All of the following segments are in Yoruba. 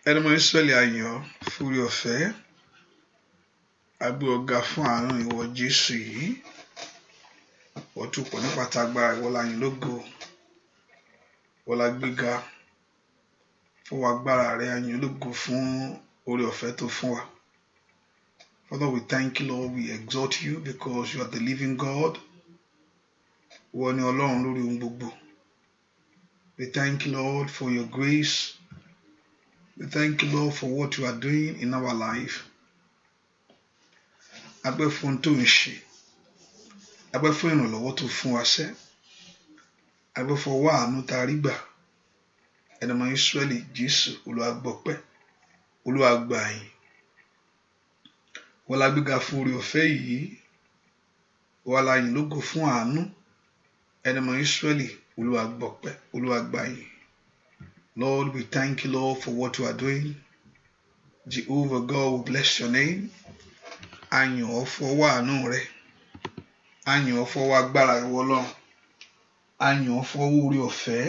ẹnumọ Ísírẹ́lì ayọ̀ fúri ọ̀fẹ́ agbé ọ̀gá fún àánú ìwọ Jésù yìí wọ́n tún pọ̀ nípa tagbára ìwọ la yìn lógo wọ́n la gbéga fún wa agbára rẹ a yìn lógo fún oore ọ̀fẹ́ tó fún wa. Father, we thank you, Lord. We exalt you because you are the living God. Wọ́n ní Ọlọ́run lórí ohun gbogbo. We thank you, Lord, for your grace. We thank you, Lord, for what you are doing in our life. Agbẹ́ fún tó ń ṣe. Agbẹ́ fún ìrànlọ́wọ́ tó fún wa ṣẹ́. Agbẹ́ fún ọwọ́ àánú tá a rí gbà. Ẹnumọ Ísírẹ́lì Jésù Olúwa gbọpẹ́, Olúwa gbà yìn. Wọ́n la gbéga fún oore ọ̀fẹ́ yìí. Wọ́n la yìn lógo fún àánú. Ẹnumọ Ísírẹ́lì Olúwa gbọpẹ́, Olúwa gbà yìn. Lord, we thank you, Lord, for what you are doing. Jehovah God, we bless your name. A yìn ọ́ fún ọwọ́ àánú rẹ. A yìn ọ́ fún ọwọ́ agbára ìwọ Ọlọ́run. A yìn ọ́ fún ọwọ́ oore ọ̀fẹ́.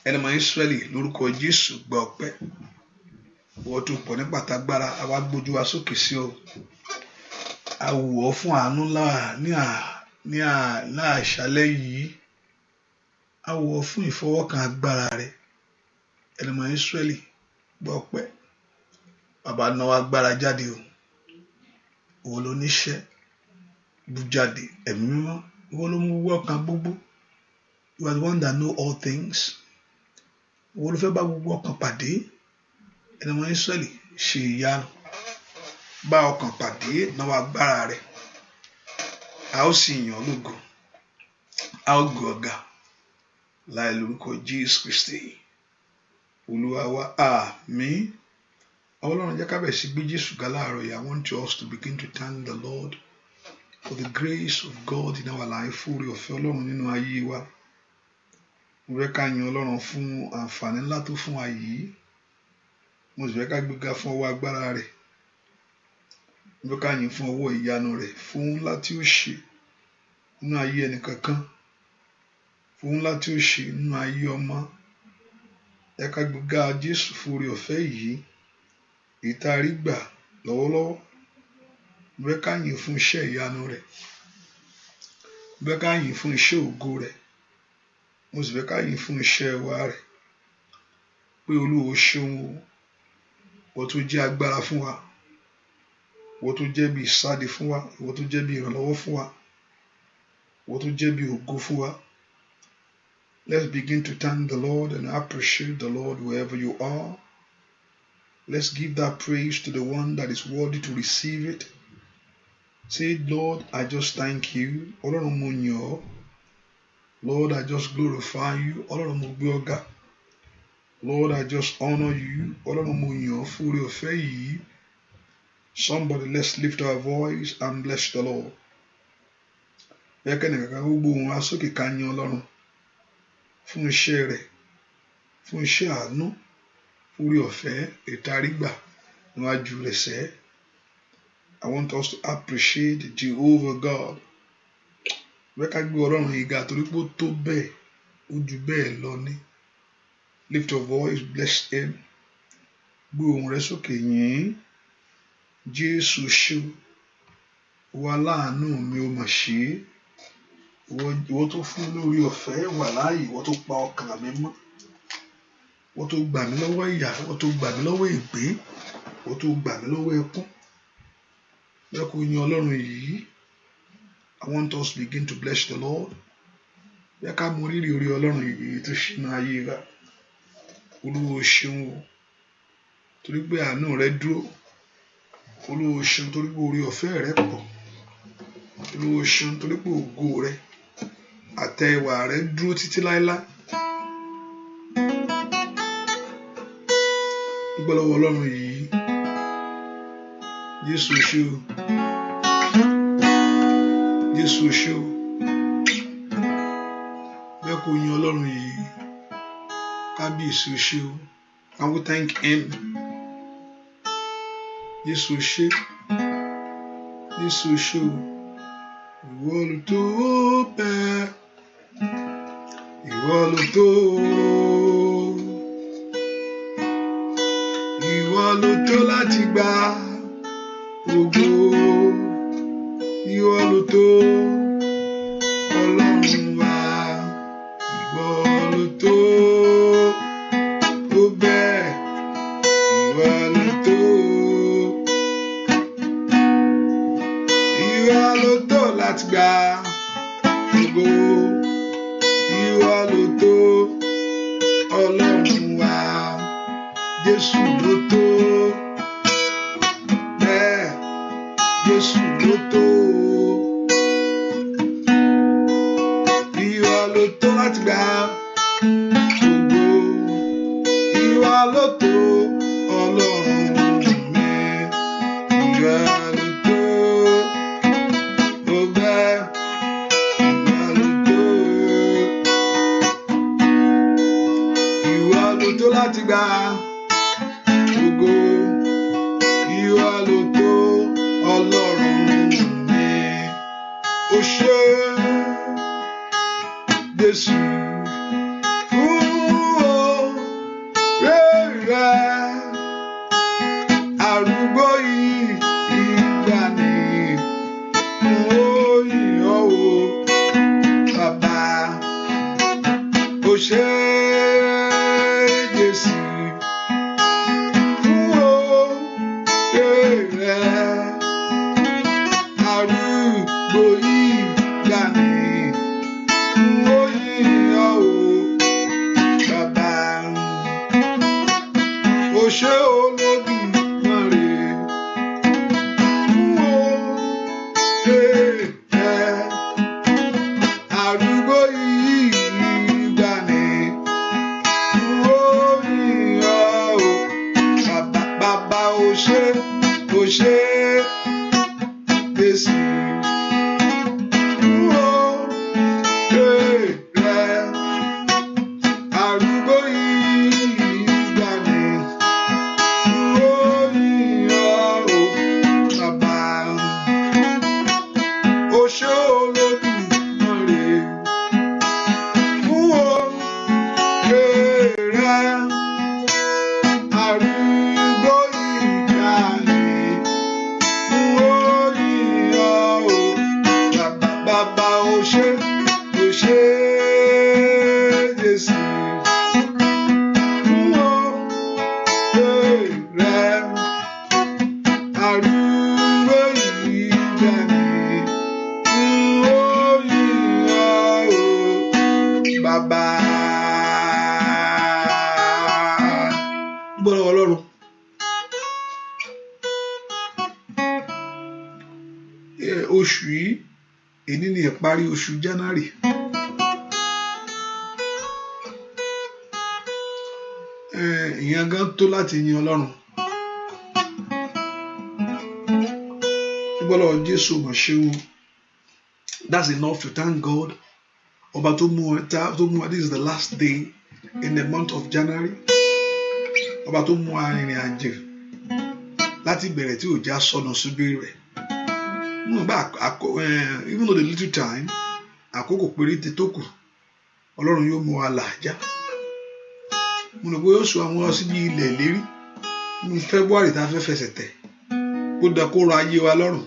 Ẹnumọ Ísírẹ́lì lórúkọ Jésù gba ọpẹ́. Wọ́n tó pọ̀ ní pàtàgbára àwa gbójú wa sókè sí ọ. A wù ọ́ fún àánú ní àṣálẹ́ yìí. A wù ọ́ fún ìfọwọ́kàn agbára rẹ. Ẹnumọ Ísírẹ́lì gba ọpẹ́. Bàbá náwó agbára jáde o. Ìwọ ló níṣẹ́ bú jáde ẹ̀mí mímọ́. Ìwọ ló mú ọkàn gbogbo. You are the one that know all things. Ìwọ ló fẹ́ bá gbogbo ọkàn pàdé. Ẹnumọ Ísírẹ́lì ṣe ìyanu. Bá ọkàn pàdé náwó agbára rẹ. A ó sì yìn ọ́ lógo. A ó gbé ọ̀gá láì lórúkọ Jésù Kristi. Olúwa wa àmín. Ọlọ́run jẹ́ ká bẹ̀rẹ̀ sí gbé Jésù ga láàárọ̀ yìí. I want us to begin to thank the Lord for the grace of God in our life. Fún oore ọ̀fẹ́ Ọlọ́run nínú ayé wa. Mo fẹ́ ká yìn Ọlọ́run fún àǹfààní ńlá tó fún wa yìí. Mo sì fẹ́ ká gbéga fún ọwọ́ agbára rẹ̀. Mo fẹ́ ká yìn fún ọwọ́ ìyanu rẹ̀ fún ńlá tí ó ṣe nínú ayé ẹnìkankan. Fún ńlá tí ó ṣe nínú ayé ọmọ. Ẹ ká gbéga Jésù fún oore ọ̀fẹ́ yìí. Èyí tá a rí gbà lọ́wọ́lọ́wọ́. Mo fẹ́ ká yìn fún iṣẹ́ ìyanu rẹ̀. Mo fẹ́ ká yìn fún iṣẹ́ ògo rẹ̀. Mo sì fẹ́ ká yìn fún iṣẹ́ ẹwà rẹ̀. Pé Olúwa ṣeun o. Ìwọ tó jẹ́ agbára fún wa. Ìwọ tó jẹ́ bí ìsádi fún wa. Ìwọ tó jẹ́ bí ìrànlọ́wọ́ fún wa. Ìwọ tó jẹ́ bí ògo fún wa. Let's begin to thank the Lord and appreciate the Lord wherever you are. Let's give that praise to the one that is worthy to receive it. Say, Lord, I just thank you. Ọlọ́run mo yìn ọ́. Lord, I just glorify you. Ọlọ́run mo gbé ọ̀gá. Lord, I just honor you. Ọlọ́run mo yìn ọ́ fún oore ọ̀fẹ́ yìí. Somebody, let's lift our voice and bless the Lord. Bẹ́ẹ̀kẹ́ nìkan gbogbo ohùn wa sókè ká yìn Ọlọ́run fún iṣẹ́ rẹ̀, fún iṣẹ́ àánú, fún oore ọ̀fẹ́ ètò àrígbà níwájú rẹ̀ sẹ́. I want us to appreciate Jehovah God. Bẹ́ẹ̀ ká gbé Ọlọ́run yìí ga torí pé ó tó bẹ́ẹ̀, ó ju bẹ́ẹ̀ lọ ní. Lift your voice, bless him. Gbé ohùn rẹ sókè yìn. Jésù ṣé o. Ìwọ aláàánú mi ò mà ṣe é. Ìwọ tó fún lórí ọ̀fẹ́ wà láàyè. Ìwọ tó pa ọkàn mi mọ́. Ìwọ tó gbà mí lọ́wọ́ ìyà. Ìwọ tó gbà mí lọ́wọ́ ègbé. Ìwọ tó gbà mí lọ́wọ́ ẹkún. Bẹ́ẹ̀ kó yìn Ọlọ́run yìí. I want us to begin to bless the Lord. Bẹ́ẹ̀ ká mọ rírì orí Ọlọ́run yìí tó ṣe inú ayé wa. Olúwa ṣeun o. Torí pé àánú rẹ dúró. Olúwa ṣeun torí pé oore ọ̀fẹ́ rẹ pọ̀. Olúwa ṣeun torí pé ògo rẹ àtẹ ìwà rẹ dúró títí láéláé. Dúpẹ́ lọ́wọ́ Ọlọ́run yìí. Jésù ṣé o. Jésù ṣé o. Bẹ́ẹ̀ kó yìn Ọlọ́run yìí. Kábíyèsí ṣé o. Can we thank him? Jésù ṣé. Jésù ṣé o. Ìwọ ló tó bẹ́ẹ̀. Ìwọ ló tó. ló tó láti gba ògo, ìwọ ló tó Ọlọ́run wa, ìwọ ló tó tó bẹ́ẹ̀, ìwọ ló tó, ìwọ ló tó láti gba ògo, ìwọ ló tó Ọlọ́run wa, Jésù ló tó bẹ́ẹ̀, Jésù ló tó, ìwọ ló tó láti gba ògo, ìwọ ló tó Ọlọ́run mi, ìwọ ló tó tó bẹ́ẹ̀, ìwọ ló tó, ìwọ ló tó láti gba ògo, ìwọ ló tó Ọlọ́run mi. Ó ṣé Jésù fún oore rẹ̀, arúgbó ìgbàanì, mo yìn ọ́ o Bàbá. Ó ṣé Jésù fún oore rẹ̀, arúgbó ìgbàanì, mo yìn ọ́ o Bàbá. Ó ṣé Olódùmarè fún oore rẹ̀, arúgbó ìgbàanì, mo yìn ọ́ o Bàbá. Bàbá ó ṣé Jésù fún oore rẹ̀, arúgbó ìgbàanì, mo yìn ọ́ o Bàbá. Ó ṣé Olódùmarè fún oore rẹ̀, arúgbó ìgbàanì, mo yìn ọ́ o Bàbá. Bàbá ó ṣé Jésù fún oore rẹ̀, arúgbó ìgbàanì, mo yìn ọ́ o Bàbá. Gbọ́dọ̀ Ọlọ́run, oṣù yìí, èní ni ìparí oṣù January. Ìyẹn gan tó láti yin Ọlọ́run. Gbọ́dọ̀ Jésù mọ̀ ṣe o. That's enough to thank God. Ọba tó mú wa, this is the last day in the month of January. Ọba tó mú arìnrìn àjò láti bẹ̀rẹ̀ tí ò já sọnù síbí rẹ̀. Even though the little time, àkókò péréte tó kù, Ọlọ́run yóò mú wa làjà. Mo rò pé ó sọ àwọn síbi ilẹ̀ ìlérí ní February tá a fẹ́ fẹsẹ̀ tẹ̀. Kó dá kó rọ ayé wa lọ́rùn.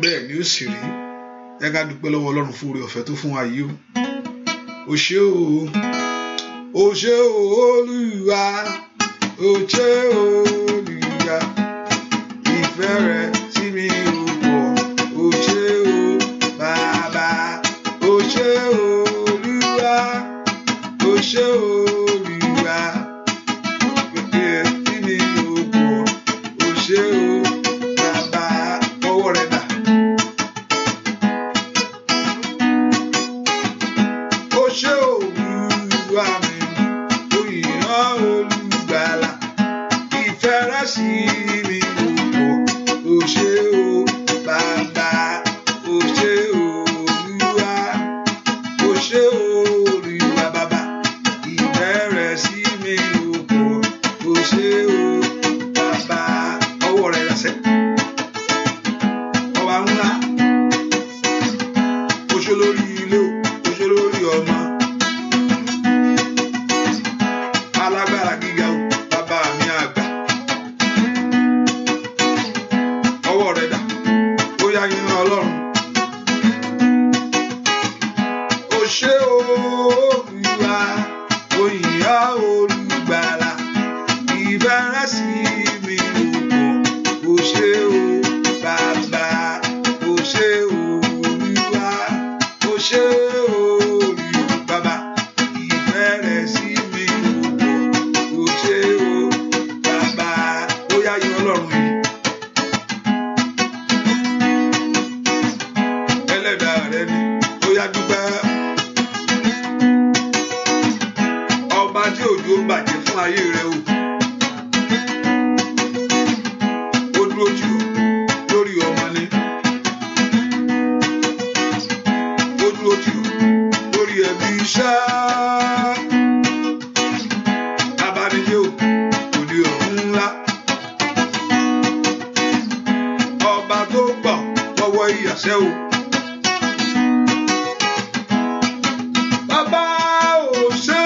Bẹ́ẹ̀ ni ó sì rí. Ẹ ká dúpẹ́ lọ́wọ́ Ọlọ́run fún oore ọ̀fẹ́ tó fún wa yìí o. Ó ṣé o, ó ṣé o Olúwa, ó ṣé o Olúwa, ìfẹ́ rẹ̀ sí mi ò pọ̀. Ó ṣé o Bàbá, ó ṣé o Olúwa, ó ṣé o Olúwa, ìfẹ́ sí mi ò pọ̀. Ó ṣé o Bàbá, ọwọ́ rẹ̀ dà. Ó ṣé Olúwa mi, ó yìn ọ́ Olùgbàlà, ìfẹ́ rẹ̀ sí mi ò pọ̀. Ó ṣé o Bàbá, ó ṣé Olúwa, ó ṣé Olúwa Bàbá, ìfẹ́ rẹ̀ sí mi ò pọ̀. Ó ṣé o Bàbá, ọwọ́ rẹ̀ dà sẹ́. Ọba ńlá, ó ṣé lórí ilé o, ó ṣé lórí ọmọ. Alágbára gíga o, bàbá mi àgbà. ìfẹ́ sí mi ò pọ̀, ó ṣé o bàbá, ó ṣé o Olúwa, ó ṣé o bàbá, ìfẹ́ sí mi ò pọ̀, ó ṣé o bàbá. Ó yá yìn Ọlọ́run yìí. Ẹlẹ́dàá rẹ ni, ó yá dúpẹ́. Ọba tí òjò bàjẹ́ fún ayé rẹ o. Ó dúró jù lórí ọmọ ni. Ó dúró jù lórí ẹbí iṣẹ́. Abánijẹ́ o, òde ọ̀run ńlá. Ọba tó gbọ̀ lọ́wọ́ ìyàsẹ́ o. Bàbá ò ṣe,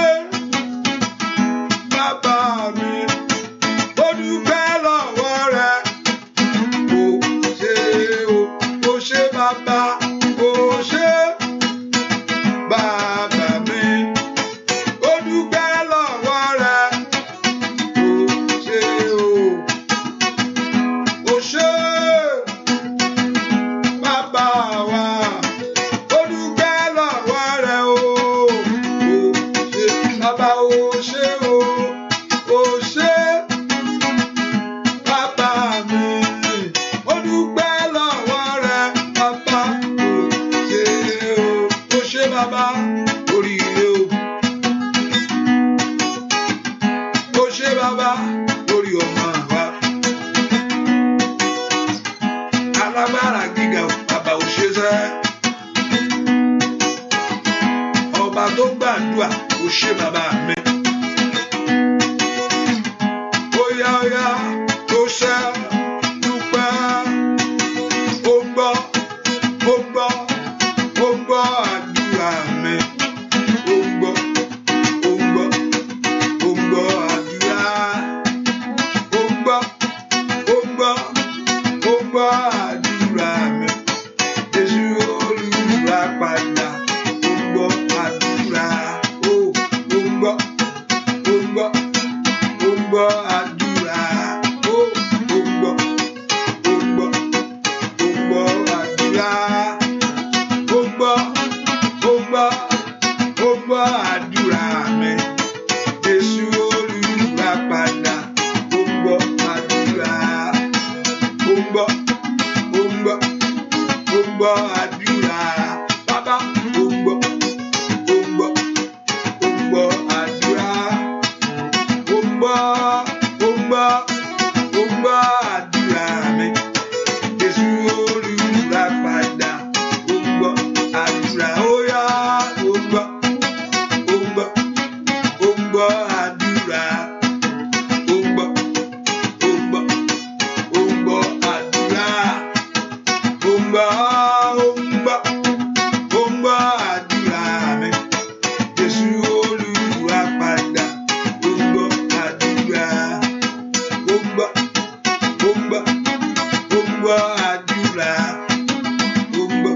bàbá mi, ó dúpẹ́ lọ́wọ́ rẹ. Ó ṣe o, ó ṣe bàbá, ó ṣe bàbá mi, ó dúpẹ́ lọ́wọ́ rẹ. Ó ṣe o, ó ṣe bàbá wa, ó dúpẹ́ lọ́wọ́ rẹ o. Ó ṣe bàbá, ó ṣe o, ó ṣe bàbá mi, ó dúpẹ́ lọ́wọ́ rẹ. Bàbá ó ṣe o, ó ṣe bàbá oríire o. Ó ṣe bàbá lórí ọmọ wa. Alágbára gíga o, bàbá ò ṣe sẹ́. Ọba tó gbàdúrà, ó ṣe bàbá mi. Ó yá, tó ṣe dúpẹ́. Ó gbọ́, ó gbọ́, ó gbọ́ àdúrà mi. Ó gbọ́, ó gbọ́, ó gbọ́ àdúrà. Ó gbọ́, ó gbọ́, ó gbọ́ àdúrà mi. Jésù olùràpadà, ó gbọ́ àdúrà. Ó gbọ́, ó gbọ́, ó gbọ́ àdúrà. Ó gbọ́, ó gbọ́, ó gbọ́ àdúrà. Ó gbọ́, ó gbọ́, ó gbọ́ àdúrà mi. Jésù olùràpadà, ó gbọ́ àdúrà. Ó gbọ́, ó gbọ́, ó gbọ́ àdúrà. Bàbá ó gbọ́, ó gbọ́, ó gbọ́ àdúrà. Ó gbọ́, ó gbọ́, ó gbọ́ àdúrà mi. Jésù olùràpadà, ó gbọ́ àdúrà. Ó yá, ó gbọ́, ó gbọ́, ó gbọ́ àdúrà. Ó gbọ́, ó gbọ́, ó gbọ́ àdúrà. Ó gbọ́, ó gbọ́, ó gbọ́ àdúrà mi. Jésù olùràpadà, ó gbọ́ àdúrà. Ó gbọ́, ó gbọ́, ó gbọ́ àdúrà. Ó gbọ́,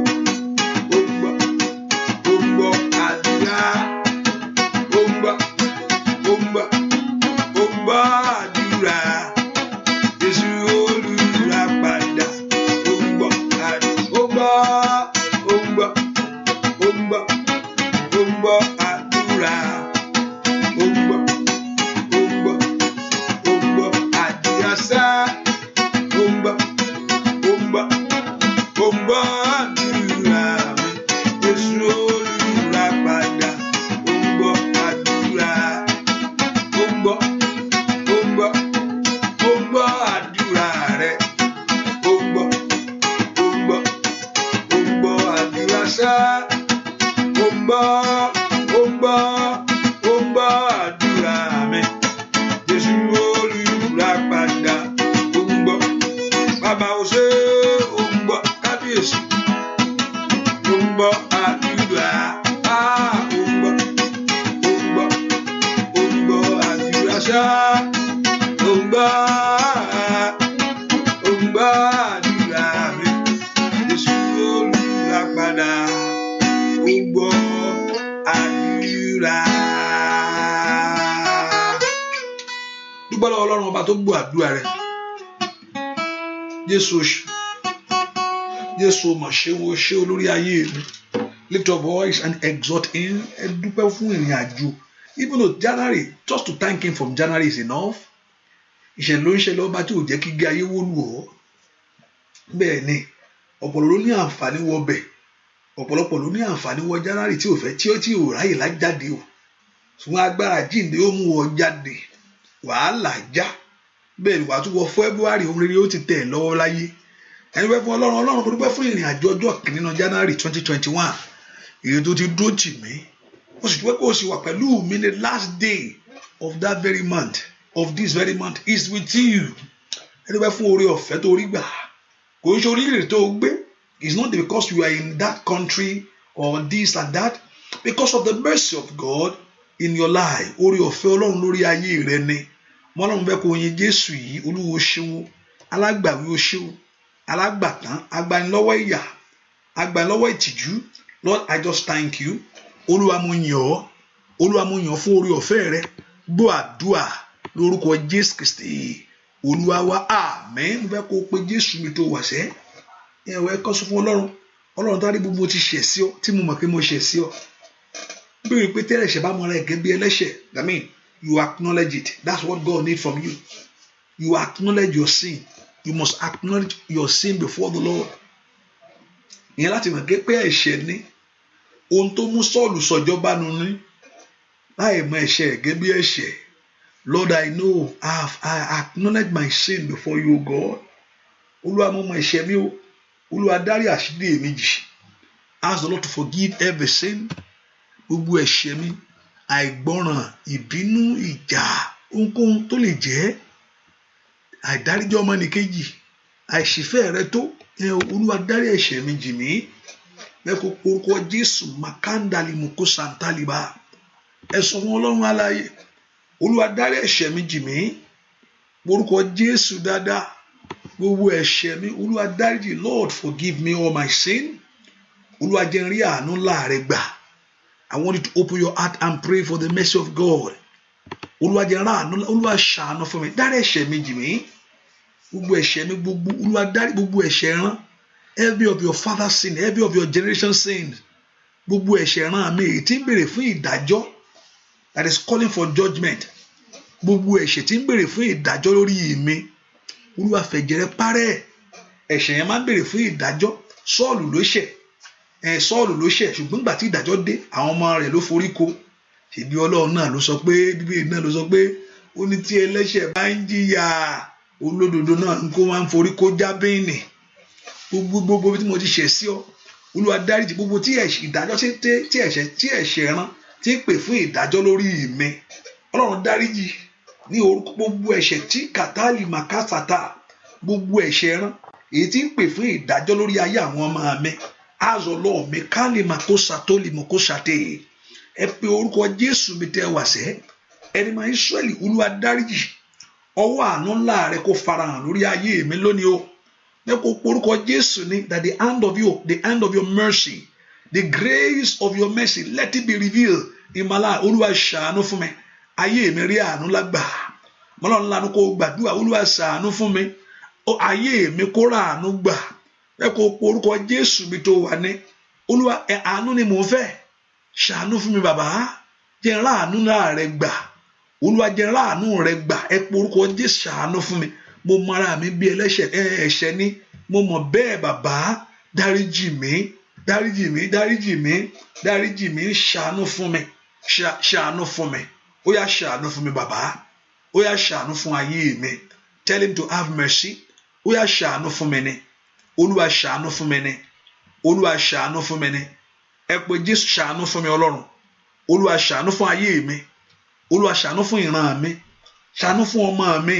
ó gbọ́, ó gbọ́ àdúrà. Ó gbọ́, ó gbọ́, ó gbọ́ àdúrà. Jésù olùràpadà, ó gbọ́ àdúrà. Ó gbọ́, ó gbọ́, ó gbọ́, ó gbọ́ àdúrà. Ó gbọ́, ó gbọ́, ó gbọ́ àdúrà sá. Ó gbọ́, ó gbọ́, ó gbọ́ àdúrà mi. Jésù olùràpadà, ó gbọ́ àdúrà. Ó gbọ́, ó gbọ́, ó gbọ́ àdúrà rẹ. Ó gbọ́, ó gbọ́, ó gbọ́ àdúrà sá. Ó gbọ́, ó gbọ́, ó gbọ́ àdúrà mi. Jésù olùràpadà, ó gbọ́. Bàbá ó ṣe, ó gbọ́ kábíyèsí. Ó gbọ́ àdúrà. Ó gbọ́, ó gbọ́, ó gbọ́ àdúrà sá. Ó gbọ́, ó gbọ́ àdúrà mi. Jésù olùràpadà, ó gbọ́ àdúrà. dúpẹ́ lọ́wọ́ Ọlọ́run ọba tó gbọ́ àdúrà rẹ. Jésù mà ṣe wo ṣe olórí ayé mi. Lift your voice and exhort him. Ẹ dúpẹ́ fún ìrìn àjò. Even though January, just to thank him from January is enough. Ìṣẹ̀lẹ̀ ló ń ṣẹlẹ̀ ọba tí ò jẹ́ kí gé ayé wó lù ọ́. Bẹ́ẹ̀ ni ọ̀pọ̀lọpọ̀ ló ní àǹfààní wọ bẹ̀. Ọ̀pọ̀lọpọ̀ ló ní àǹfààní wọ January tí ò fẹ́ tí ò ráyè lájáde o. Ṣùgbọ́n agbára jíǹde ó mú ọ jáde. Wàhálà já. Bẹ́ẹ̀ ni wàá tún wọ February ohun rere ó ti tẹ̀ ẹ́ lọ́wọ́ láyé. Ẹni wẹ́ fún Ọlọ́run kò dúpẹ́ fún ìrìn àjò ọjọ́ kìíní náà January 2021. Èyí tó ti dúró tì mí. Ó sì dúpẹ́ pé ó sì wà pẹ̀lú mi the last day of that very month, of this very month is with you. Ẹni wẹ́ fún oore ọ̀fẹ́ tó rí gbà. Kò ń ṣe orílẹ̀-èdè tó gbé. It's not because you are in that country or this and that. Because of the mercy of God in your life. Oore ọ̀fẹ́ Ọlọ́run lórí ayé rẹ ni. Mọ́lọ́run fẹ́ kó yin Jésù yìí, Olúwo ṣeun, alágbàwí ó ṣeun, alágbàtán, agbanilọ́wọ́ ìyà, agbanilọ́wọ́ ìtìjú. Lord, I just thank you. Olúwa mo yìn ọ́, Olúwa mo yìn ọ́ fún oore ọ̀fẹ́ rẹ. Gbọ́ àdúà lórúkọ Jésù Kristi. Olúwa wa àmín. Mo fẹ́ kó pe Jésù mi tó wà sẹ́. Ẹ̀wẹ̀ kọ́ sọ fún Ọlọ́run. Ọlọ́run dárí gbogbo ti ṣẹ̀ sí ọ tí mo mọ̀ pé mo ṣẹ̀ sí ọ. Béèrè pé tẹ́lẹ̀ ṣẹ̀ bá mọ ara ẹ̀gẹ́ bí ẹlẹ́ṣẹ̀. I mean, you acknowledge it. That's what God needs from you. You acknowledge your sin. You must acknowledge your sin before the Lord. Ìyẹn láti mọ̀ pé ẹ̀ṣẹ̀ ni ohun tó mú Sọ́ọ̀lù sọ̀jọba nù ní láì mọ ẹ̀ṣẹ̀ ẹ̀gẹ́ bí ẹ̀ṣẹ̀. Lord, I know I acknowledge my sin before you, God. Olúwa mo mọ ẹ̀ṣẹ̀ mi o. Olúwa dárí àṣírí mi jì. Ask the Lord to forgive every sin. Gbogbo ẹ̀ṣẹ̀ mi, àìgbọràn, ìbínú, ìjà, ohunkóhun tó lè jẹ́, àìdáríjì ọmọnìkejì, àìṣìfẹ́ rẹ tó, Olúwa dárí ẹ̀ṣẹ̀ mi jì mí. Lẹ́kọ̀ọ́ orúkọ Jésù makandali moko santaliba. Ẹ sọ fún Ọlọ́run alààyè. Olúwa dárí ẹ̀ṣẹ̀ mi jì mí. Orúkọ Jésù dáadáa. Gbogbo ẹ̀ṣẹ̀ mi, Olúwa dáríjì. Lord, forgive me all my sin. Olúwa jẹ́ n rí àánú ńlá rẹ gbà. I want you to open your heart and pray for the mercy of God. Olúwa jẹ́ n rí àánú, Olúwa ṣàánú fún mi. Dárí ẹ̀ṣẹ̀ mi jì mí. Gbogbo ẹ̀ṣẹ̀ mi, gbogbo Olúwa dárí gbogbo ẹ̀ṣẹ̀ rán. Every of your father's sin, every of your generation's sin. Gbogbo ẹ̀ṣẹ̀ rán mi èyí tí ń béèrè fún ìdájọ́. That is calling for judgment. Gbogbo ẹ̀ṣẹ̀ tí ń béèrè fún ìdájọ́ lórí mi. Olúwa fẹ̀jẹ̀ rẹ parẹ́. Ẹ̀ṣẹ̀ yẹn máa ń béèrè fún ìdájọ́. Sọ́ọ̀lù ló ṣẹ̀. Sọ́ọ̀lù ló ṣẹ̀ ṣùgbọ́n nígbà tí ìdájọ́ dé àwọn ọmọ rẹ̀ ló forí ko. Ṣèbí Ọlọ́run náà ló sọ pé Bíbélì náà ló sọ pé ó ní tí ẹlẹ́ṣẹ̀ bá ń jìyà olódodo náà ń kó máa ń forí ko jábẹ́ẹ̀nì. Gbogbo tí mo ti ṣẹ̀ sí ọ Olúwa dáríjì gbogbo tí ìdájọ́ tí ẹ̀ṣẹ̀ rán tí ń pè fún ìdájọ́ lórí mi. Ọlọ́run dáríjì ní orúkọ gbogbo ẹ̀ṣẹ̀ tí kàtàlì màkàsàtà gbogbo ẹ̀ṣẹ̀ rán èyí tí ń pè fún ìdájọ́ lórí ayé àwọn ọmọ mi. Azọlọ mi kálí màkóṣà tó lè mọ̀kóṣà tẹ̀. Ẹ pe orúkọ Jésù mi tẹ́ wà sẹ́. Ẹni máa Ísírẹ́lì Olúwa dáríjì. Ọwọ́ àánú ńlá rẹ kó farahàn lórí ayé mi lónìí o. Ẹ kó orúkọ Jésù ní that the hand of your mercy, the grace of your mercy, let it be revealed in my life. Olúwa ṣàánú fún mi. Ayé mi rí àánú lágbà. Mọ́lọ́run lánàá kó gbàdúrà Olúwa ṣàánú fún mi. Ayé mi kó rà àánú gbà. Ẹ kó orúkọ Jésù mi tó wà ní. Olúwa àánú ni mò ń fẹ́. Ṣàánú fún mi bàbá. Jẹ́ n rí àánú náà rẹ gbà. Olúwa jẹ́ n rí àánú rẹ gbà. Ẹ kó orúkọ Jésù ṣàánú fún mi. Mo mọ ara mi bí ẹlẹ́ṣẹ̀ ẹ̀ṣẹ̀ ni. Mo mọ̀ bẹ́ẹ̀ bàbá. Dáríjì mi. Dáríjì mi. Dáríjì mi. Dáríjì mi. Ṣàánú fún mi. Ṣàánú fún mi. Ó yá ṣàánú fún mi bàbá. Ó yá ṣàánú fún ayé mi. Tell him to have mercy. Ó yá ṣàánú fún mi ni. Olúwa ṣàánú fún mi ni. Olúwa ṣàánú fún mi ni. Ẹ pé Jésù ṣàánú fún mi Ọlọ́run. Olúwa ṣàánú fún ayé mi. Olúwa ṣàánú fún ìran mi. Ṣàánú fún ọmọ mi.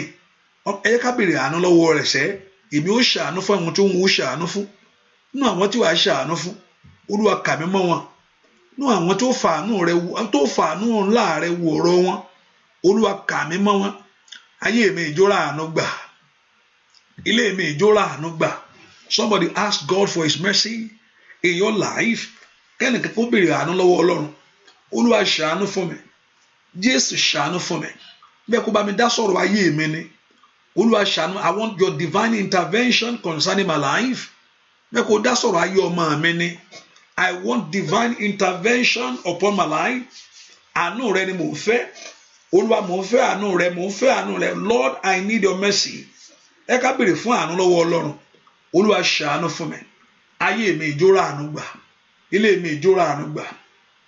Ẹ jẹ́ ká béèrè àánú lọ́wọ́ rẹ̀ sẹ́. Èmi ó ṣàánú fún àwọn tó ń wo ṣàánú fún. Nínú àwọn tí wàá ṣàánú fún. Olúwa kà mí mọ́ wọn. Nínú àwọn tó fàánú ńlá rẹ wò ọ̀rọ̀ wọn. Olúwa kà mí mọ́ wọn. Ayé mi ìjó ra àánú gbà. Ilé mi ìjó ra àánú gbà. Somebody ask God for his mercy in your life. Kẹ́nìkan kó béèrè àánú lọ́wọ́ Ọlọ́run. Olúwa ṣàánú fún mi. Jésù ṣàánú fún mi. bẹ́ẹ̀ kó bá mi dá sọ̀rọ̀ ayé mi ni Olúwa ṣàánú I want your divine intervention concerning my life bẹ́ẹ̀ kó dá sọ̀rọ̀ ayé ọmọ mi ni I want divine intervention upon my life àánú rẹ ni mò ń fẹ́ Olúwa mò ń fẹ́ àánú rẹ mò ń fẹ́ àánú rẹ Lord I need your mercy ẹ ká béèrè fún àánú lọ́wọ́ Ọlọ́run Olúwa ṣàánú fún mi ayé mi ìjórà àánú gbà ilé mi ìjórà àánú gbà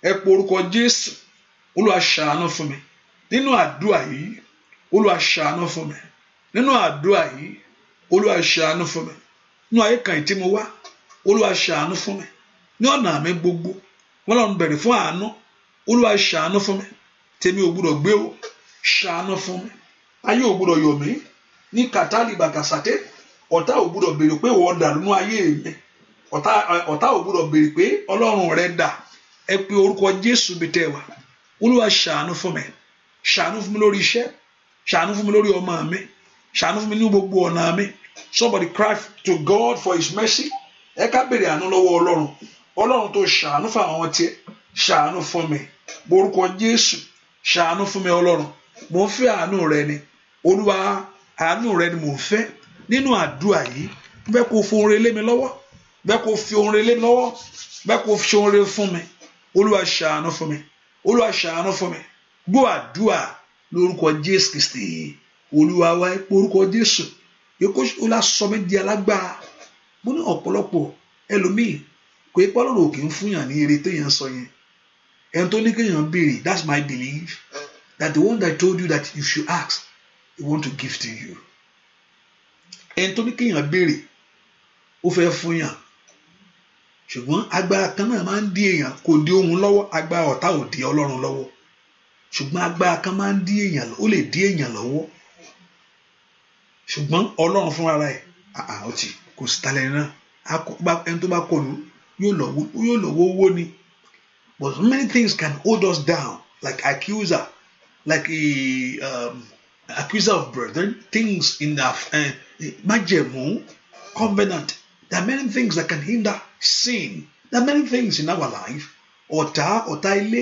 ẹ pe orúkọ Jésù Olúwa ṣàánú fún mi nínú àdúrà yìí Olúwa ṣàánú fún mi nínú àdúrà yìí Olúwa ṣàánú fún mi nínú ayé kan tí mo wá Olúwa ṣàánú fún mi ní ọ̀nà mi gbogbo wọ́n lọ́n bẹ̀rẹ̀ fún àánú Olúwa ṣàánú fún mi tèmi ò gbúdọ̀ gbé o ṣàánú fún mi ayé ò gbúdọ̀ yọ̀ mí ní kàtàlì bàkàsàté ọ̀tá ò gbúdọ̀ béèrè pé wọ́n dà nínú ayé mi ọ̀tá ò gbúdọ̀ béèrè pé Ọlọ́run rẹ dà ẹ pe orúkọ Jésù bí tẹ́ wà Olúwa ṣàánú fún mi lórí iṣẹ́ ṣàánú fún mi lórí ọmọ mi ṣàánú fún mi ní gbogbo ọ̀nà mi somebody cry to God for his mercy ẹ ká béèrè àánú lọ́wọ́ Ọlọ́run tó ṣàánú fún àwọn tiẹ̀ ṣàánú fún mi orúkọ Jésù ṣàánú fún mi Ọlọ́run mò ń fẹ́ àánú rẹ ni Olúwa àánú rẹ ni mò ń fẹ́ nínú àdúrà yìí bẹ́ẹ̀ kó fi ohun rere lé mi lọ́wọ́ bẹ́ẹ̀ kó fi ohun rere lé mi lọ́wọ́ bẹ́ẹ̀ kó fi ohun rere fún mi Olúwa ṣàánú fún mi Olúwa ṣàánú fún mi gbọ́ àdúrà lórúkọ Jésù Kristi Olúwa wa orúkọ Jésù yóò Olúwa sọ mí di alágbára mo ní ọ̀pọ̀lọpọ̀ ẹlòmíì kò yẹ pé Ọlọ́run ò kì í fúnyàn ní ire téèyàn sọ yẹn ẹni tó ní kéèyàn béèrè that's my belief that the one that told you that you should ask he want to give to you ẹni tó ní kéèyàn béèrè ó fẹ́ fúnyàn ṣùgbọ́n agbára kan náà máa ń dí èèyàn kò dí ohun lọ́wọ́ agbára ọ̀tá ò dí Ọlọ́run lọ́wọ́ ṣùgbọ́n agbára kan máa ń dí èèyàn ó lè dí èèyàn lọ́wọ́ ṣùgbọ́n Ọlọ́run fúnra rẹ̀ ó ti kò sí talẹ̀ náà ẹni tó bá kọlù yóò lọ́wọ́ owó ni but many things can hold us down like accuser like accuser of brethren things in the májẹ̀mú covenant there are many things that can hinder sin there are many things in our life ọ̀tá ilé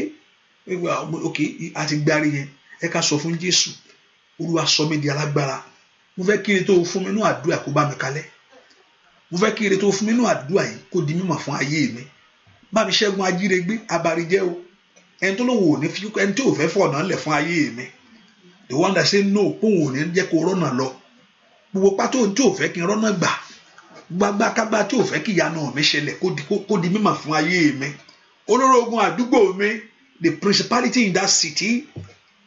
okay àti gbárí yẹn ẹ ká sọ fún Jésù Olúwa sọ mí di alágbára mo fẹ́ kí ire tó fún mi nínú àdúrà kó bá mi kalẹ̀ mo fẹ́ kí ire tó fún mi nínú àdúrà yìí kó di mímọ̀ fún ayé mi bá mi ṣẹ́gun ajírégbé abarijẹ́ o ẹni tó lóun ò ní fi ẹni tí ò fẹ́ fọ̀nà lẹ̀ fún ayé mi the one that say no kóun ò ní jẹ́ kó rọ́nà lọ gbogbo pátó tí ò fẹ́ kí n rọ́nà gbà gbàgbàkágbà tí ò fẹ́ kí ìyanu mi ṣẹlẹ̀ kó di mímọ̀ fún ayé mi olórí ogun àdúgbò mi the principality in that city